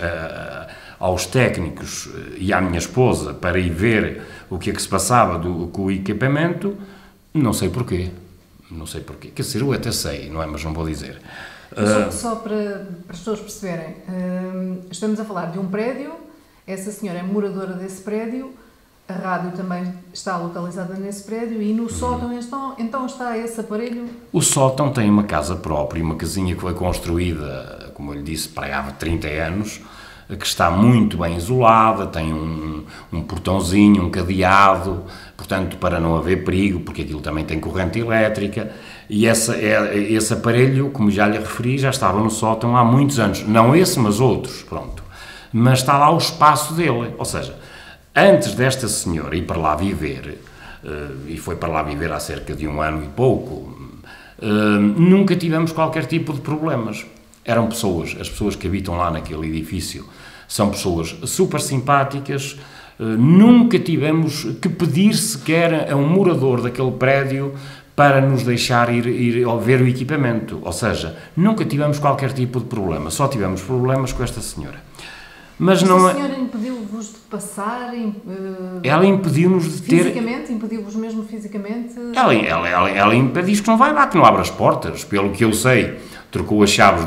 aos técnicos e à minha esposa para ir ver o que é que se passava com o equipamento. Não sei porquê. Quer dizer, eu até sei, não é? Mas não vou dizer. Só para as pessoas perceberem, estamos a falar de um prédio, essa senhora é moradora desse prédio, a rádio também está localizada nesse prédio e no sótão então está esse aparelho? O sótão tem uma casa própria, uma casinha que foi construída, como eu lhe disse, para há 30 anos, que está muito bem isolada, tem um portãozinho, um cadeado, portanto, para não haver perigo, porque aquilo também tem corrente elétrica, e esse aparelho, como já lhe referi, já estava no sótão há muitos anos, não esse, mas outros, pronto. Mas está lá o espaço dele, ou seja, antes desta senhora ir para lá viver, e foi para lá viver há cerca de 1 ano e pouco, nunca tivemos qualquer tipo de problemas. Eram as pessoas que habitam lá naquele edifício, são pessoas super simpáticas, nunca tivemos que pedir sequer a um morador daquele prédio para nos deixar ir ver o equipamento, ou seja, nunca tivemos qualquer tipo de problema, só tivemos problemas com esta senhora. Mas esta não senhora impediu-vos de passar? Ela impediu-nos de ter... Fisicamente? Impediu-vos mesmo fisicamente? Ela diz que não vai lá, que não abre as portas, pelo que eu sei, trocou as chaves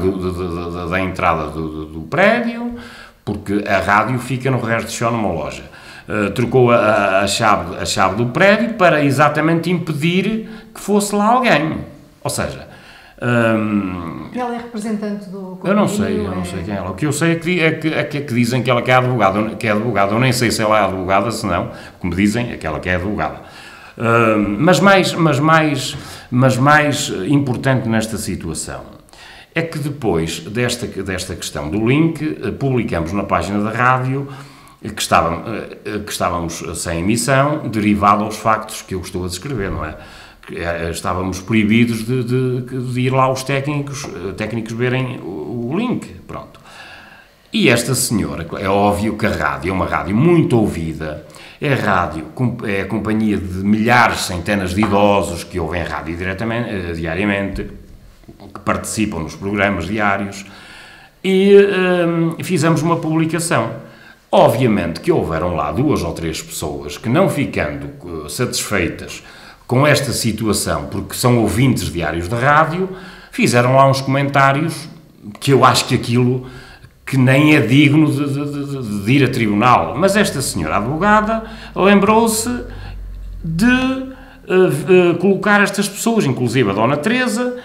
da entrada do prédio, porque a rádio fica no resto de chão numa loja. Trocou a chave do prédio para exatamente impedir que fosse lá alguém. Ou seja... ela é representante do condomínio? Eu não sei quem é ela. O que eu sei é que dizem que ela é advogada. Eu nem sei se ela é advogada, se não, como dizem, é que ela é advogada. Mas mais importante nesta situação é que depois desta questão do link, publicamos na página da rádio que estávamos sem emissão, derivado aos factos que eu estou a descrever, não é? Estávamos proibidos de ir lá os técnicos verem o link, pronto. E esta senhora, é óbvio que a rádio é uma rádio muito ouvida, é a companhia de milhares, centenas de idosos que ouvem rádio diariamente, que participam nos programas diários, e fizemos uma publicação. Obviamente que houveram lá 2 ou 3 pessoas que, não ficando satisfeitas com esta situação, porque são ouvintes diários de rádio, fizeram lá uns comentários que eu acho que aquilo que nem é digno de ir a tribunal. Mas esta senhora advogada lembrou-se de colocar estas pessoas, inclusive a Dona Teresa,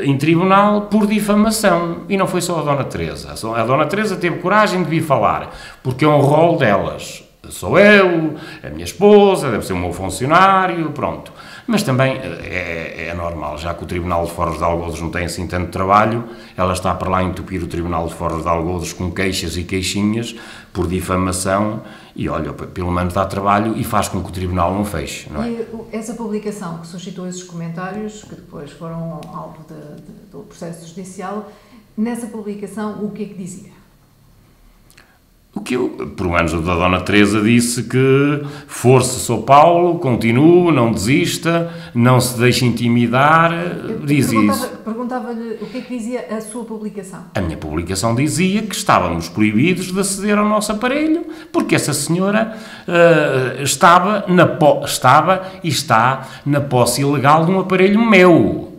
em tribunal por difamação. E não foi só a Dona Teresa. A Dona Teresa teve coragem de vir falar, porque é um rol delas. Sou eu, a minha esposa, deve ser o meu funcionário, pronto. Mas também é normal, já que o Tribunal de Foros de Algodres não tem assim tanto trabalho, ela está para lá entupir o Tribunal de Foros de Algodres com queixas e queixinhas por difamação e, olha, pelo menos dá trabalho e faz com que o Tribunal não feche, não é? E essa publicação que suscitou esses comentários, que depois foram alvo do processo judicial, nessa publicação o que é que dizia? O que eu, por menos a da Dona Teresa disse que força São Paulo, continue, não desista, não se deixe intimidar, diz isso. Perguntava-lhe o que é que dizia a sua publicação. A minha publicação dizia que estávamos proibidos de aceder ao nosso aparelho, porque essa senhora estava e está na posse ilegal de um aparelho meu.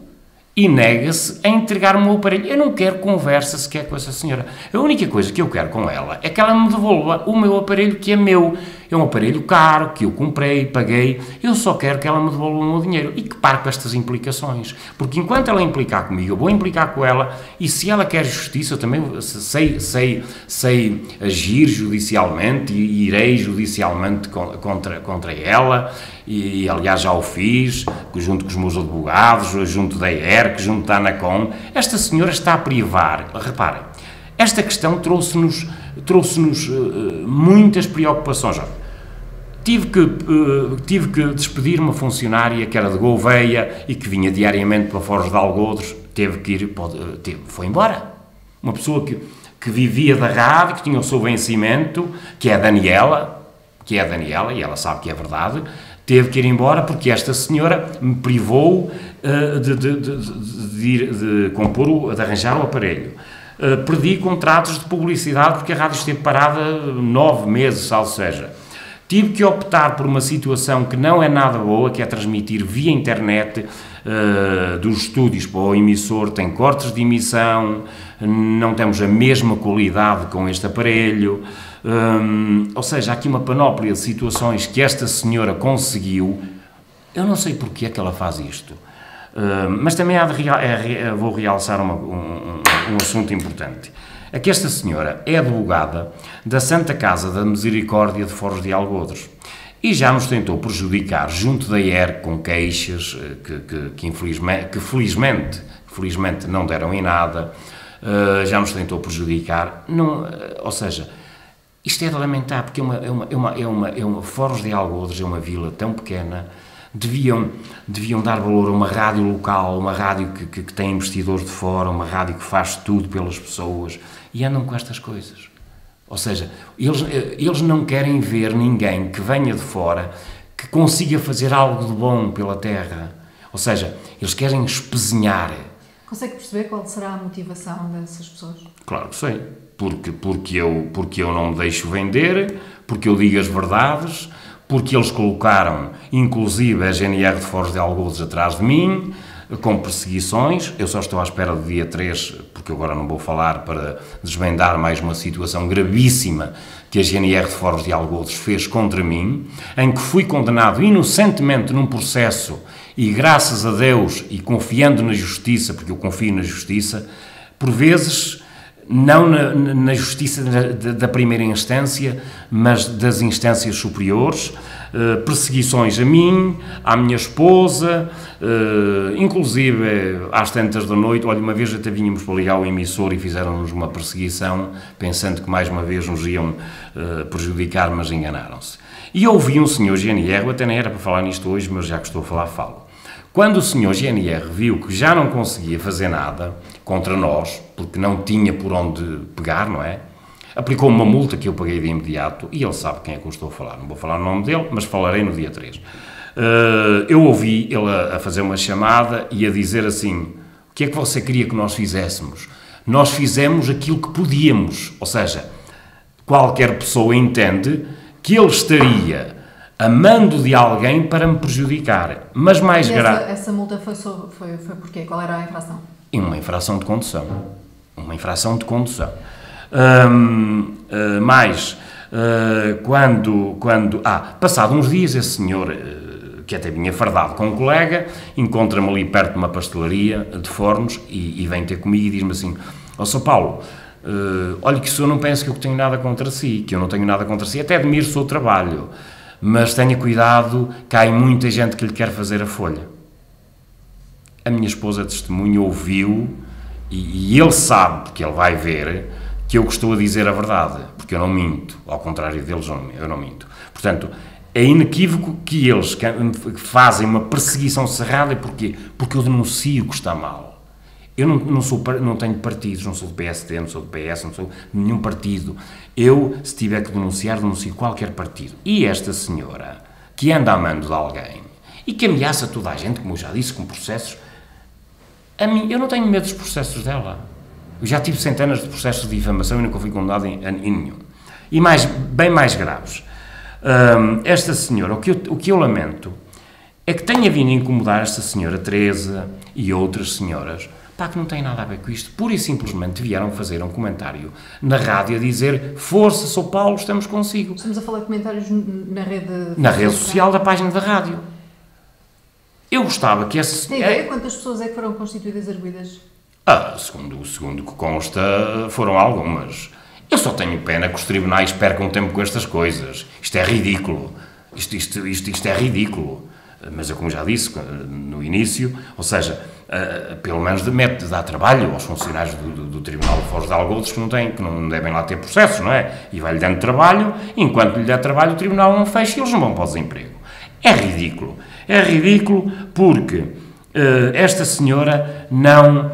E nega-se a entregar-me o meu aparelho. Eu não quero conversa sequer com essa senhora. A única coisa que eu quero com ela é que ela me devolva o meu aparelho, que é meu. É um aparelho caro, que eu comprei, paguei. Eu só quero que ela me devolva o meu dinheiro e que pare com estas implicações. Porque enquanto ela implicar comigo, eu vou implicar com ela, e se ela quer justiça, eu também sei agir judicialmente e irei judicialmente contra ela. E aliás já o fiz, junto com os meus advogados, junto da ERC, junto da ANACOM. Esta senhora está a privar, reparem, esta questão trouxe-nos muitas preocupações. Tive que despedir uma funcionária que era de Gouveia e que vinha diariamente para Foros de Algodres, foi embora. Uma pessoa que vivia da rádio, que tinha o seu vencimento, que é a Daniela, e ela sabe que é verdade, teve que ir embora porque esta senhora me privou de arranjar o aparelho. Perdi contratos de publicidade porque a rádio esteve parada 9 meses, ou seja, tive que optar por uma situação que não é nada boa, que é transmitir via internet dos estúdios para o emissor, tem cortes de emissão, não temos a mesma qualidade com este aparelho. Ou seja, há aqui uma panóplia de situações que esta senhora conseguiu. Eu não sei porque é que ela faz isto, mas também vou realçar um assunto importante. É que esta senhora é advogada da Santa Casa da Misericórdia de Foros de Algodres e já nos tentou prejudicar junto da ERC com queixas que felizmente não deram em nada. Já nos tentou prejudicar, ou seja, isto é de lamentar, porque Foros de Algodres é uma vila tão pequena, deviam dar valor a uma rádio local, uma rádio que tem investidores de fora, uma rádio que faz tudo pelas pessoas, e andam com estas coisas. Ou seja, eles não querem ver ninguém que venha de fora que consiga fazer algo de bom pela terra. Ou seja, eles querem espezinhar. Consegue perceber qual será a motivação dessas pessoas? Claro que sei. Porque eu não me deixo vender, porque eu digo as verdades, porque eles colocaram, inclusive, a GNR de Foros de Algodres atrás de mim, com perseguições. Eu só estou à espera do dia 3, porque agora não vou falar, para desvendar mais uma situação gravíssima que a GNR de Foros de Algodres fez contra mim, em que fui condenado inocentemente num processo e, graças a Deus, e confiando na justiça, porque eu confio na justiça, por vezes não na justiça da primeira instância, mas das instâncias superiores, perseguições a mim, à minha esposa, inclusive às tantas da noite. Olha, uma vez até vínhamos para ligar o emissor e fizeram-nos uma perseguição, pensando que mais uma vez nos iam prejudicar, mas enganaram-se. E ouvi um senhor GNR, eu até nem era para falar nisto hoje, mas já que estou a falar, falo. Quando o senhor GNR viu que já não conseguia fazer nada contra nós, porque não tinha por onde pegar, não é? Aplicou uma multa que eu paguei de imediato, e ele sabe quem é que eu estou a falar. Não vou falar o nome dele, mas falarei no dia 3. Eu ouvi ele a fazer uma chamada e a dizer assim: o que é que você queria que nós fizéssemos? Nós fizemos aquilo que podíamos. Ou seja, qualquer pessoa entende que ele estaria a mando de alguém para me prejudicar. Mas mais grave... Essa multa foi porquê? Qual era a infração? Uma infração de condução. Uma infração de condução. Passado uns dias, esse senhor, que até vinha fardado com um colega, encontra-me ali perto de uma pastelaria de Fornos e vem ter comigo e diz-me assim: ó São Paulo, olha que o senhor não pensa que eu tenho nada contra si, que eu não tenho nada contra si, até admiro o seu trabalho, mas tenha cuidado, que há muita gente que lhe quer fazer a folha. A minha esposa testemunha, ouviu, e ele sabe, porque ele vai ver, que eu estou a dizer a verdade, porque eu não minto, ao contrário deles, eu não minto. Portanto, é inequívoco que eles fazem uma perseguição cerrada. Porquê? Porque eu denuncio que está mal. Eu não tenho partidos, não sou do PSD, não sou do PS, não sou de nenhum partido. Eu, se tiver que denunciar, denuncio qualquer partido. E esta senhora, que anda a mando de alguém, e que ameaça toda a gente, como eu já disse, com processos, a mim, eu não tenho medo dos processos dela. Eu já tive centenas de processos de difamação e nunca fui condenado em nenhum. E bem mais graves. Esta senhora, o que eu lamento é que tenha vindo a incomodar esta senhora Teresa e outras senhoras, pá, que não tem nada a ver com isto. Pura e simplesmente vieram fazer um comentário na rádio a dizer: força, São Paulo, estamos consigo. Estamos a falar de comentários na rede... Na rede social da página da rádio. Eu gostava que essa... Tem ideia quantas pessoas é que foram constituídas arguidas? Segundo o que consta, foram algumas. Eu só tenho pena que os tribunais percam tempo com estas coisas. Isto é ridículo. Isto é ridículo. Mas eu, como já disse no início, ou seja, pelo menos dá trabalho aos funcionários do Tribunal de Foz de Algodos que não devem lá ter processos, não é? E vai-lhe dando trabalho, e enquanto lhe der trabalho o Tribunal não fecha e eles não vão para o desemprego. É ridículo. É ridículo porque esta senhora não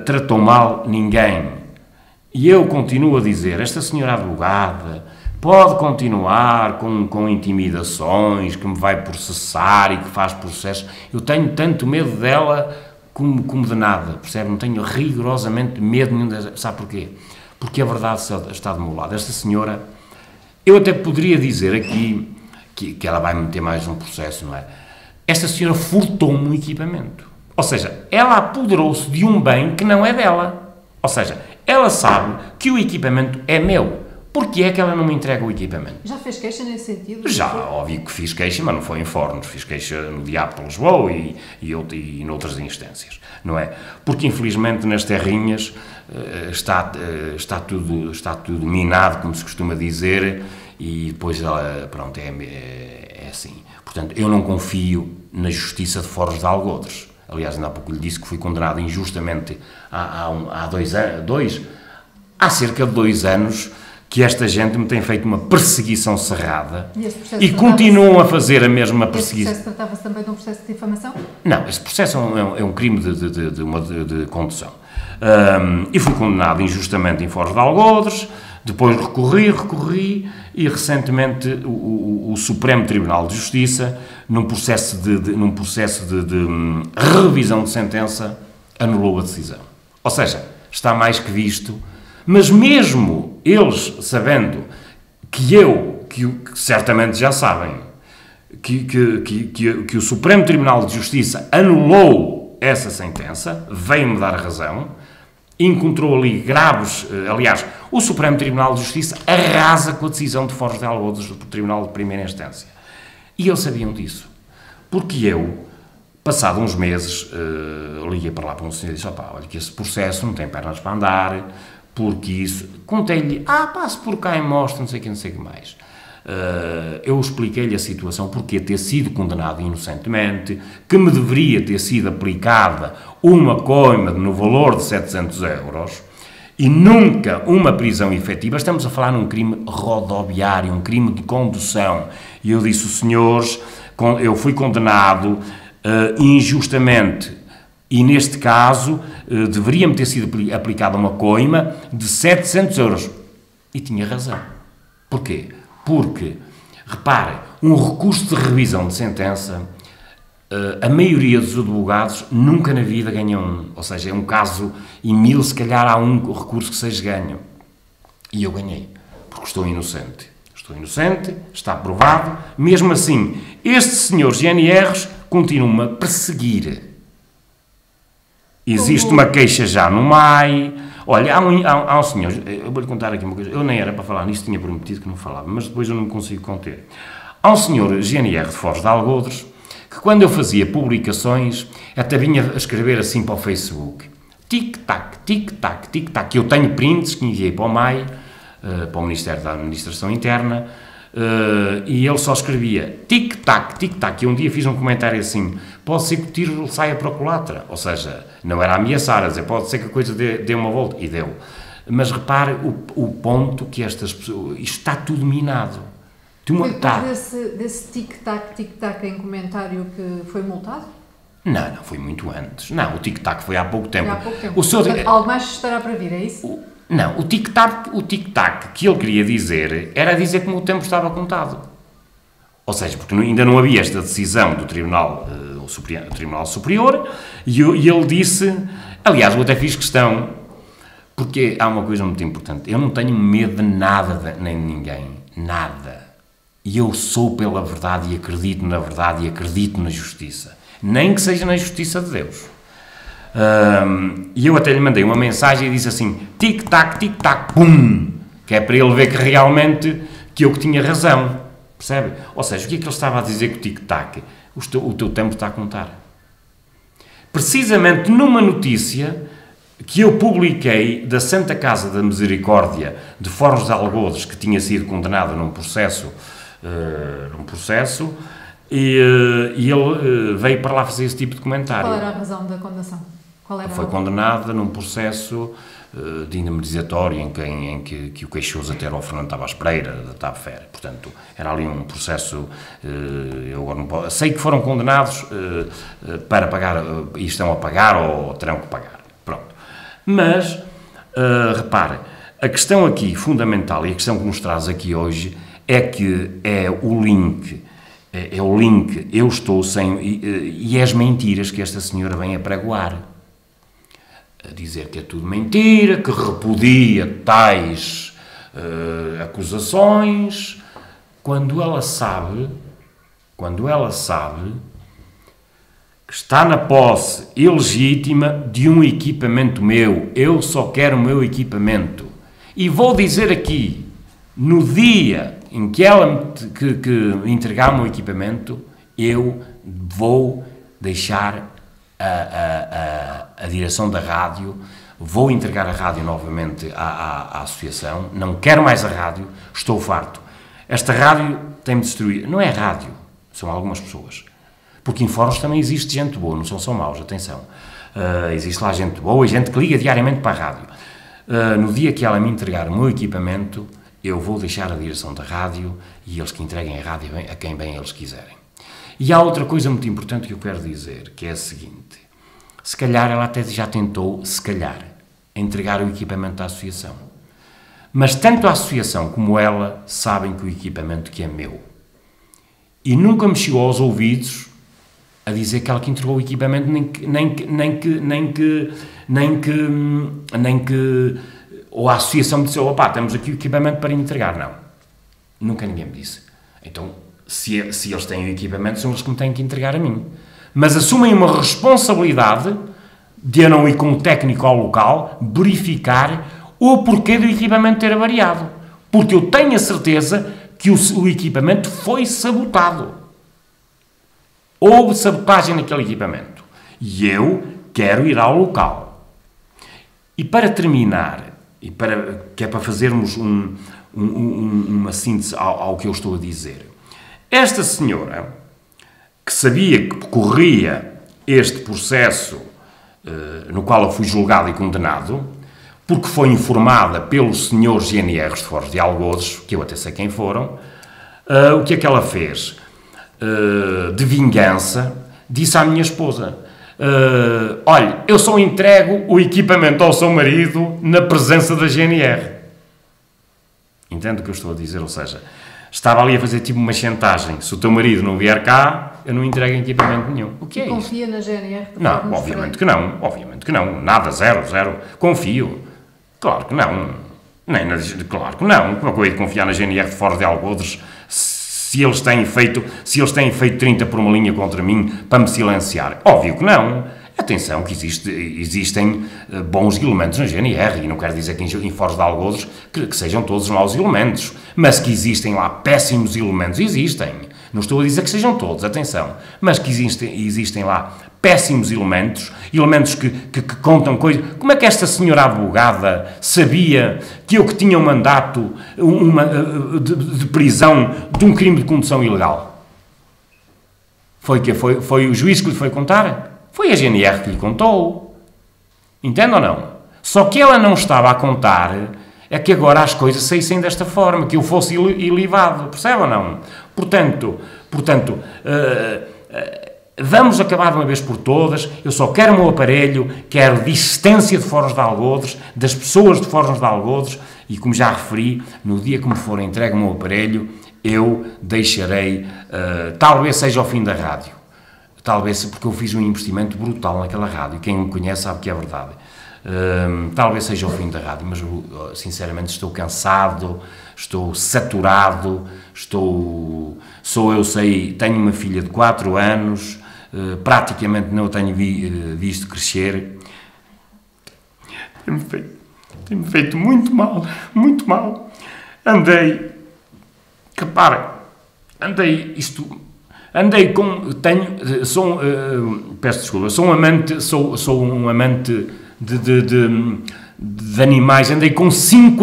tratou mal ninguém. E eu continuo a dizer, esta senhora advogada pode continuar com intimidações, que me vai processar e que faz processos. Eu tenho tanto medo dela como de nada, percebe? Não tenho rigorosamente medo nenhum dela. Sabe porquê? Porque a verdade está do meu lado. Esta senhora, eu até poderia dizer aqui que ela vai meter mais um processo, não é? Esta senhora furtou-me um equipamento. Ou seja, ela apoderou-se de um bem que não é dela. Ou seja, ela sabe que o equipamento é meu. Porquê é que ela não me entrega o equipamento? Já fez queixa nesse sentido? Já, óbvio que fiz queixa, mas não foi em fóruns. Fiz queixa no Diabo de Lisboa e noutras instâncias, não é? Porque, infelizmente, nas terrinhas está tudo minado, como se costuma dizer, e depois ela, pronto, é assim. Portanto, eu não confio na justiça de Foz de Algodos. Aliás, ainda há pouco lhe disse que fui condenado injustamente há cerca de 2 anos, que esta gente me tem feito uma perseguição cerrada e continuam a fazer a mesma perseguição. Esse processo tratava-se também de um processo de difamação? Não, esse processo é um crime de condução. E fui condenado injustamente em Foz de Algodos, depois recorri e recentemente o Supremo Tribunal de Justiça, num processo de revisão de sentença, anulou a decisão. Ou seja, está mais que visto, mas mesmo eles sabendo que certamente já sabem, que o Supremo Tribunal de Justiça anulou essa sentença, veio-me dar razão, encontrou ali graves... Aliás, o Supremo Tribunal de Justiça arrasa com a decisão de Foz de Algodos do Tribunal de Primeira Instância. E eles sabiam disso. Porque eu, passado uns meses, liguei para lá para um senhor e disse: opá, olha que esse processo não tem pernas para andar, porque isso... Contei-lhe, passe por cá e mostra, não sei o que mais. Eu expliquei-lhe a situação, porque ter sido condenado inocentemente, que me deveria ter sido aplicada uma coima no valor de 700 euros e nunca uma prisão efetiva. Estamos a falar num crime rodoviário, um crime de condução. E eu disse: senhores, eu fui condenado injustamente e neste caso deveria-me ter sido aplicada uma coima de 700 euros. E tinha razão. Porquê? Porque, reparem, um recurso de revisão de sentença, a maioria dos advogados nunca na vida ganham um. Ou seja, é um caso em 1000, se calhar há um recurso que seja ganho. E eu ganhei, porque estou inocente. Estou inocente, está provado. Mesmo assim, estes senhores GNRs continuam-me a perseguir. Existe uma queixa já no MAI. Olha, há um senhor, eu vou-lhe contar aqui uma coisa, eu nem era para falar nisto, tinha prometido que não falava, mas depois eu não me consigo conter. Há um senhor GNR de Foz de Algodos, que quando eu fazia publicações, até vinha a escrever assim para o Facebook, tic-tac, tic-tac, tic-tac, que eu tenho prints que enviei para o MAI, para o Ministério da Administração Interna, e ele só escrevia tic-tac, tic-tac, e um dia fiz um comentário assim, pode ser que o tiro saia para a culatra, ou seja, não era ameaçar, a dizer, pode ser que a coisa dê uma volta, e deu. Mas repare o ponto que estas pessoas, isto está tudo minado. Depois desse tic-tac, tic-tac em comentário que foi multado? Não, foi muito antes. Não, o tic-tac foi há pouco tempo. Foi há pouco tempo. Portanto, algo mais estará para vir, é isso? Não, o tic-tac que ele queria dizer era dizer como o tempo estava contado. Ou seja, porque ainda não havia esta decisão do Tribunal Superior e ele disse, aliás, eu até fiz questão, porque há uma coisa muito importante, eu não tenho medo de nada nem de ninguém, nada. E eu sou pela verdade e acredito na verdade e acredito na justiça. Nem que seja na justiça de Deus. E eu até lhe mandei uma mensagem e disse assim, tic-tac, pum! Que é para ele ver que realmente que eu que tinha razão. Percebe? Ou seja, o que é que ele estava a dizer com o tic-tac? O teu tempo está a contar. Precisamente numa notícia que eu publiquei da Santa Casa da Misericórdia de Fornos de Algodos, que tinha sido condenado num processo e ele veio para lá fazer esse tipo de comentário. Qual era a razão da condenação? Foi condenado num processo de indemnizatório em que o queixoso até era o Fernando Tavares Pereira, da TABFER. Portanto, era ali um processo, eu agora não posso, sei que foram condenados para pagar, e estão a pagar ou terão que pagar. Pronto. Mas, repare, a questão aqui fundamental e a questão que nos traz aqui hoje é que é o link, eu estou sem, e as mentiras que esta senhora vem apregoar. A dizer que é tudo mentira, que repudia tais acusações, quando ela sabe que está na posse ilegítima de um equipamento meu, eu só quero o meu equipamento. E vou dizer aqui, no dia em que ela que entregar o meu equipamento, eu vou deixar a direção da rádio, vou entregar a rádio novamente à associação, não quero mais a rádio, estou farto. Esta rádio tem-me destruído. Não é rádio, são algumas pessoas. Porque em fóruns também existe gente boa, não são só maus, atenção. Existe lá gente boa e gente que liga diariamente para a rádio. No dia que ela me entregar o meu equipamento, eu vou deixar a direção da rádio e eles que entreguem a rádio a quem bem eles quiserem. E há outra coisa muito importante que eu quero dizer, que é a seguinte. Se calhar ela até já tentou, se calhar, entregar o equipamento à associação. Mas tanto a associação como ela sabem que o equipamento que é meu. E nunca me chegou aos ouvidos a dizer que ela que entregou o equipamento, nem que ou a associação me disse, opá, temos aqui o equipamento para entregar. Não. Nunca ninguém me disse. Então, se eles têm o equipamento, são eles que me têm que entregar a mim. Mas assumem uma responsabilidade de eu não ir como técnico ao local verificar o porquê do equipamento ter avariado. Porque eu tenho a certeza que o equipamento foi sabotado. Houve sabotagem naquele equipamento. E eu quero ir ao local. E para terminar, que é para fazermos uma síntese ao que eu estou a dizer, esta senhora, que sabia que corria este processo no qual eu fui julgado e condenado, porque foi informada pelos senhores GNRs de Fornos de Algodos, que eu até sei quem foram, o que é que ela fez? De vingança, disse à minha esposa, olha, eu só entrego o equipamento ao seu marido na presença da GNR. Entende o que eu estou a dizer? Ou seja, estava ali a fazer tipo uma chantagem. Se o teu marido não vier cá, eu não entrego equipamento nenhum. O que é isso? Confia na GNR? Não, obviamente que não. Nada, zero. Confio. Claro que não. Claro que não. Como é que eu ia confiar na GNR de Fornos de Algodos se eles têm feito 30 por uma linha contra mim para me silenciar? Óbvio que não. Atenção que existem bons elementos na GNR, e não quero dizer que em Fornos de Algodos que sejam todos maus elementos, mas que existem lá péssimos elementos, existem. Não estou a dizer que sejam todos, atenção, mas que existem lá péssimos elementos que contam coisas. Como é que esta senhora advogada sabia que eu que tinha um mandato de prisão de um crime de condução ilegal? Foi o juiz que lhe foi contar? Foi a GNR que lhe contou. Entende ou não? Só que ela não estava a contar é que agora as coisas saíssem desta forma, que eu fosse ilivado, percebe ou não? Portanto, vamos acabar de uma vez por todas. Eu só quero o meu aparelho, quero distância de Fornos de Algodoes, das pessoas de Fornos de Algodoes, e como já referi, no dia que me for entregue o meu aparelho, eu deixarei, talvez seja o fim da rádio, talvez porque eu fiz um investimento brutal naquela rádio, quem me conhece sabe que é verdade. Talvez seja o fim da rádio, mas eu, sinceramente estou cansado, estou saturado, tenho uma filha de 4 anos, praticamente não a tenho visto crescer. Tem-me feito muito mal, muito mal. Peço desculpa, sou um amante de animais. Andei com 5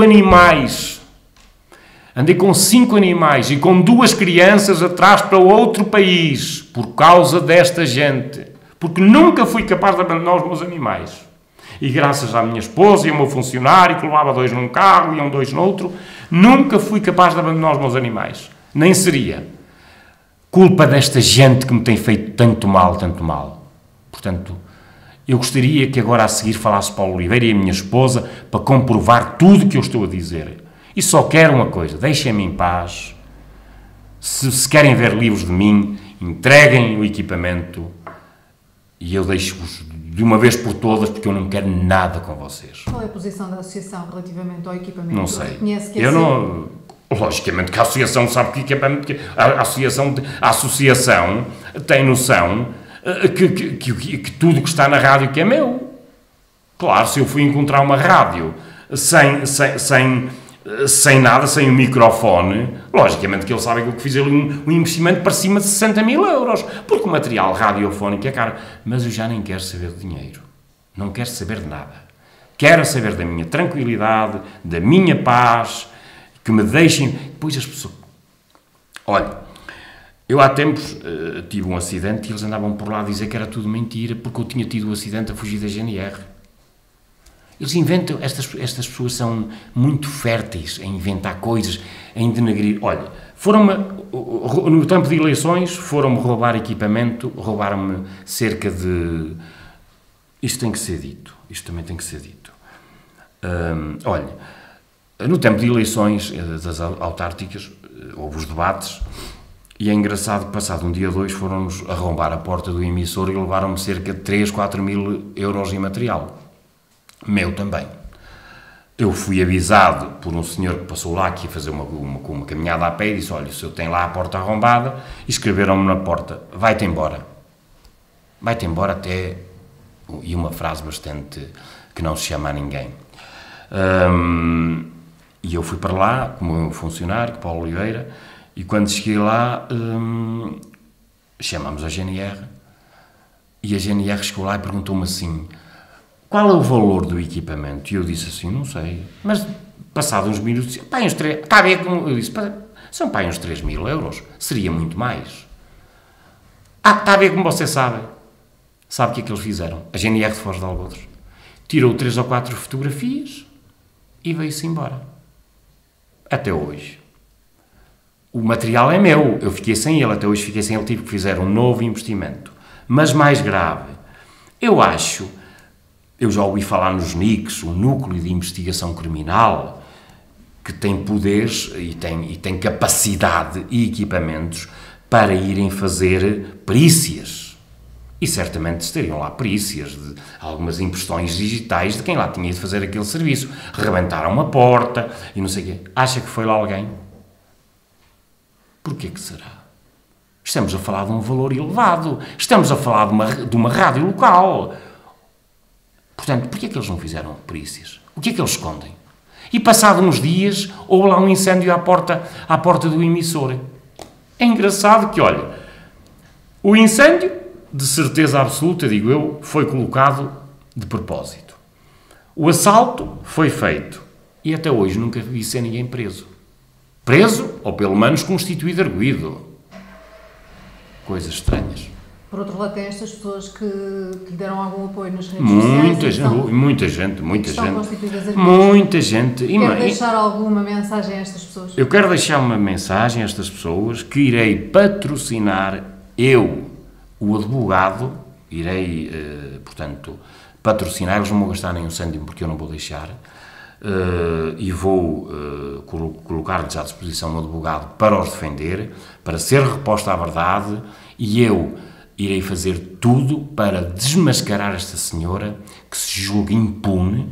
animais e com 2 crianças atrás para outro país por causa desta gente, porque nunca fui capaz de abandonar os meus animais, e graças à minha esposa e ao meu funcionário que levava 2 num carro e 2 no outro, nunca fui capaz de abandonar os meus animais, nem seria. Culpa desta gente que me tem feito tanto mal. Portanto, eu gostaria que agora a seguir falasse Paulo Oliveira e a minha esposa para comprovar tudo o que eu estou a dizer. E só quero uma coisa, deixem-me em paz. Se querem ver livros de mim, entreguem o equipamento e eu deixo-vos de uma vez por todas, porque eu não quero nada com vocês. Qual é a posição da associação relativamente ao equipamento? Não sei. Logicamente que a associação sabe que equipamento... A associação tem noção que tudo que está na rádio que é meu. Claro, se eu fui encontrar uma rádio sem nada, sem um microfone, logicamente que eles sabem que eu fiz ali um investimento para cima de 60.000 euros, porque o material radiofónico é caro. Mas eu já nem quero saber de dinheiro. Não quero saber de nada. Quero saber da minha tranquilidade, da minha paz, que me deixem... Depois as pessoas... Olha... Eu há tempos tive um acidente e eles andavam por lá a dizer que era tudo mentira porque eu tinha tido um acidente a fugir da GNR. Eles inventam, estas pessoas são muito férteis em inventar coisas, em denegrir. Olha, no tempo de eleições, foram-me roubar equipamento, roubaram-me cerca de... Isto tem que ser dito, isto também tem que ser dito. Olha, no tempo de eleições das autárquicas, houve os debates. E é engraçado que, passado um dia ou 2, foram-nos arrombar a porta do emissor e levaram-me cerca de 3-4 mil euros em material. Meu também. Eu fui avisado por um senhor que passou lá, que ia fazer uma caminhada a pé, e disse, olha, o senhor tem lá a porta arrombada, e escreveram-me na porta, vai-te embora. Vai-te embora até... E uma frase bastante... que não se chama a ninguém. E eu fui para lá, como um funcionário, Paulo Oliveira, e quando cheguei lá, chamamos a GNR, e a GNR chegou lá e perguntou-me assim, qual é o valor do equipamento? E eu disse assim, não sei, mas passados uns minutos, pá, eu disse, são pá, uns 3.000 euros, seria muito mais. Está a ver como você sabe. Sabe o que é que eles fizeram? A GNR de Foz de Algodoes tirou 3 ou 4 fotografias e veio-se embora. Até hoje. O material é meu, eu fiquei sem ele, até hoje fiquei sem ele, tive que fazer um novo investimento. Mas mais grave, eu já ouvi falar nos NICs, o Núcleo de Investigação Criminal, que tem poderes e tem capacidade e equipamentos para irem fazer perícias. E certamente estariam lá perícias de algumas impressões digitais de quem lá tinha de fazer aquele serviço. Rebentaram uma porta e não sei o quê. Acha que foi lá alguém? Porquê que será? Estamos a falar de um valor elevado. Estamos a falar de uma rádio local. Portanto, porquê que eles não fizeram perícias? O que é que eles escondem? E passado uns dias, houve lá um incêndio à porta do emissor. É engraçado que, olha, o incêndio de certeza absoluta, digo eu, foi colocado de propósito. O assalto foi feito e até hoje nunca vi ser ninguém preso. Preso ou pelo menos constituído arguido. Coisas estranhas. Por outro lado, tem estas pessoas que lhe deram algum apoio nas redes sociais. Muita gente. Muita gente. Quer deixar alguma mensagem a estas pessoas? Eu quero deixar uma mensagem a estas pessoas que irei patrocinar, eu, o advogado, irei, portanto, patrocinar, eles não vão gastar nenhum cêntimo porque eu não vou deixar, e vou colocar-lhes à disposição um advogado para os defender, para ser reposta à verdade, e eu irei fazer tudo para desmascarar esta senhora que se julga impune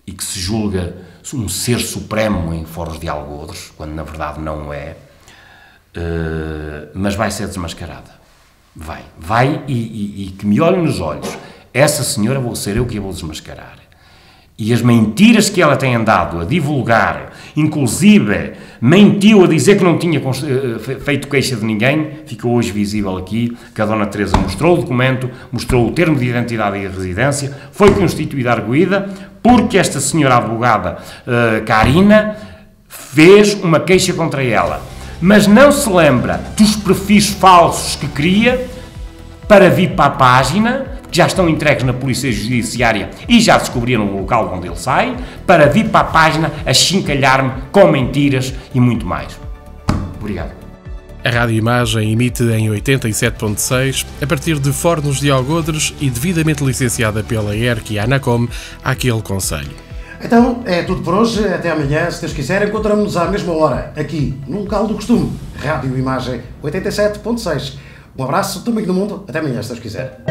e que se julga um ser supremo em Foros de Algodres, quando na verdade não é, mas vai ser desmascarada. Vai e que me olhe nos olhos. Essa senhora vou ser eu que a vou desmascarar. E as mentiras que ela tem andado a divulgar, inclusive mentiu a dizer que não tinha feito queixa de ninguém, ficou hoje visível aqui, que a Dona Teresa mostrou o documento, mostrou o termo de identidade e residência, foi constituída arguida, porque esta senhora advogada Karina fez uma queixa contra ela. Mas não se lembra dos perfis falsos que cria para vir para a página, que já estão entregues na Polícia Judiciária e já descobriram o local onde ele sai, para vir para a página a chincalhar-me com mentiras e muito mais. Obrigado. A Rádio Imagem emite em 87.6, a partir de Fornos de Algodres e devidamente licenciada pela ERC e Anacom, àquele concelho. Então, é tudo por hoje. Até amanhã, se Deus quiser. Encontramos-nos à mesma hora, aqui, no local do costume. Rádio Imagem 87.6. Um abraço, tamanho do mundo. Até amanhã, se Deus quiser.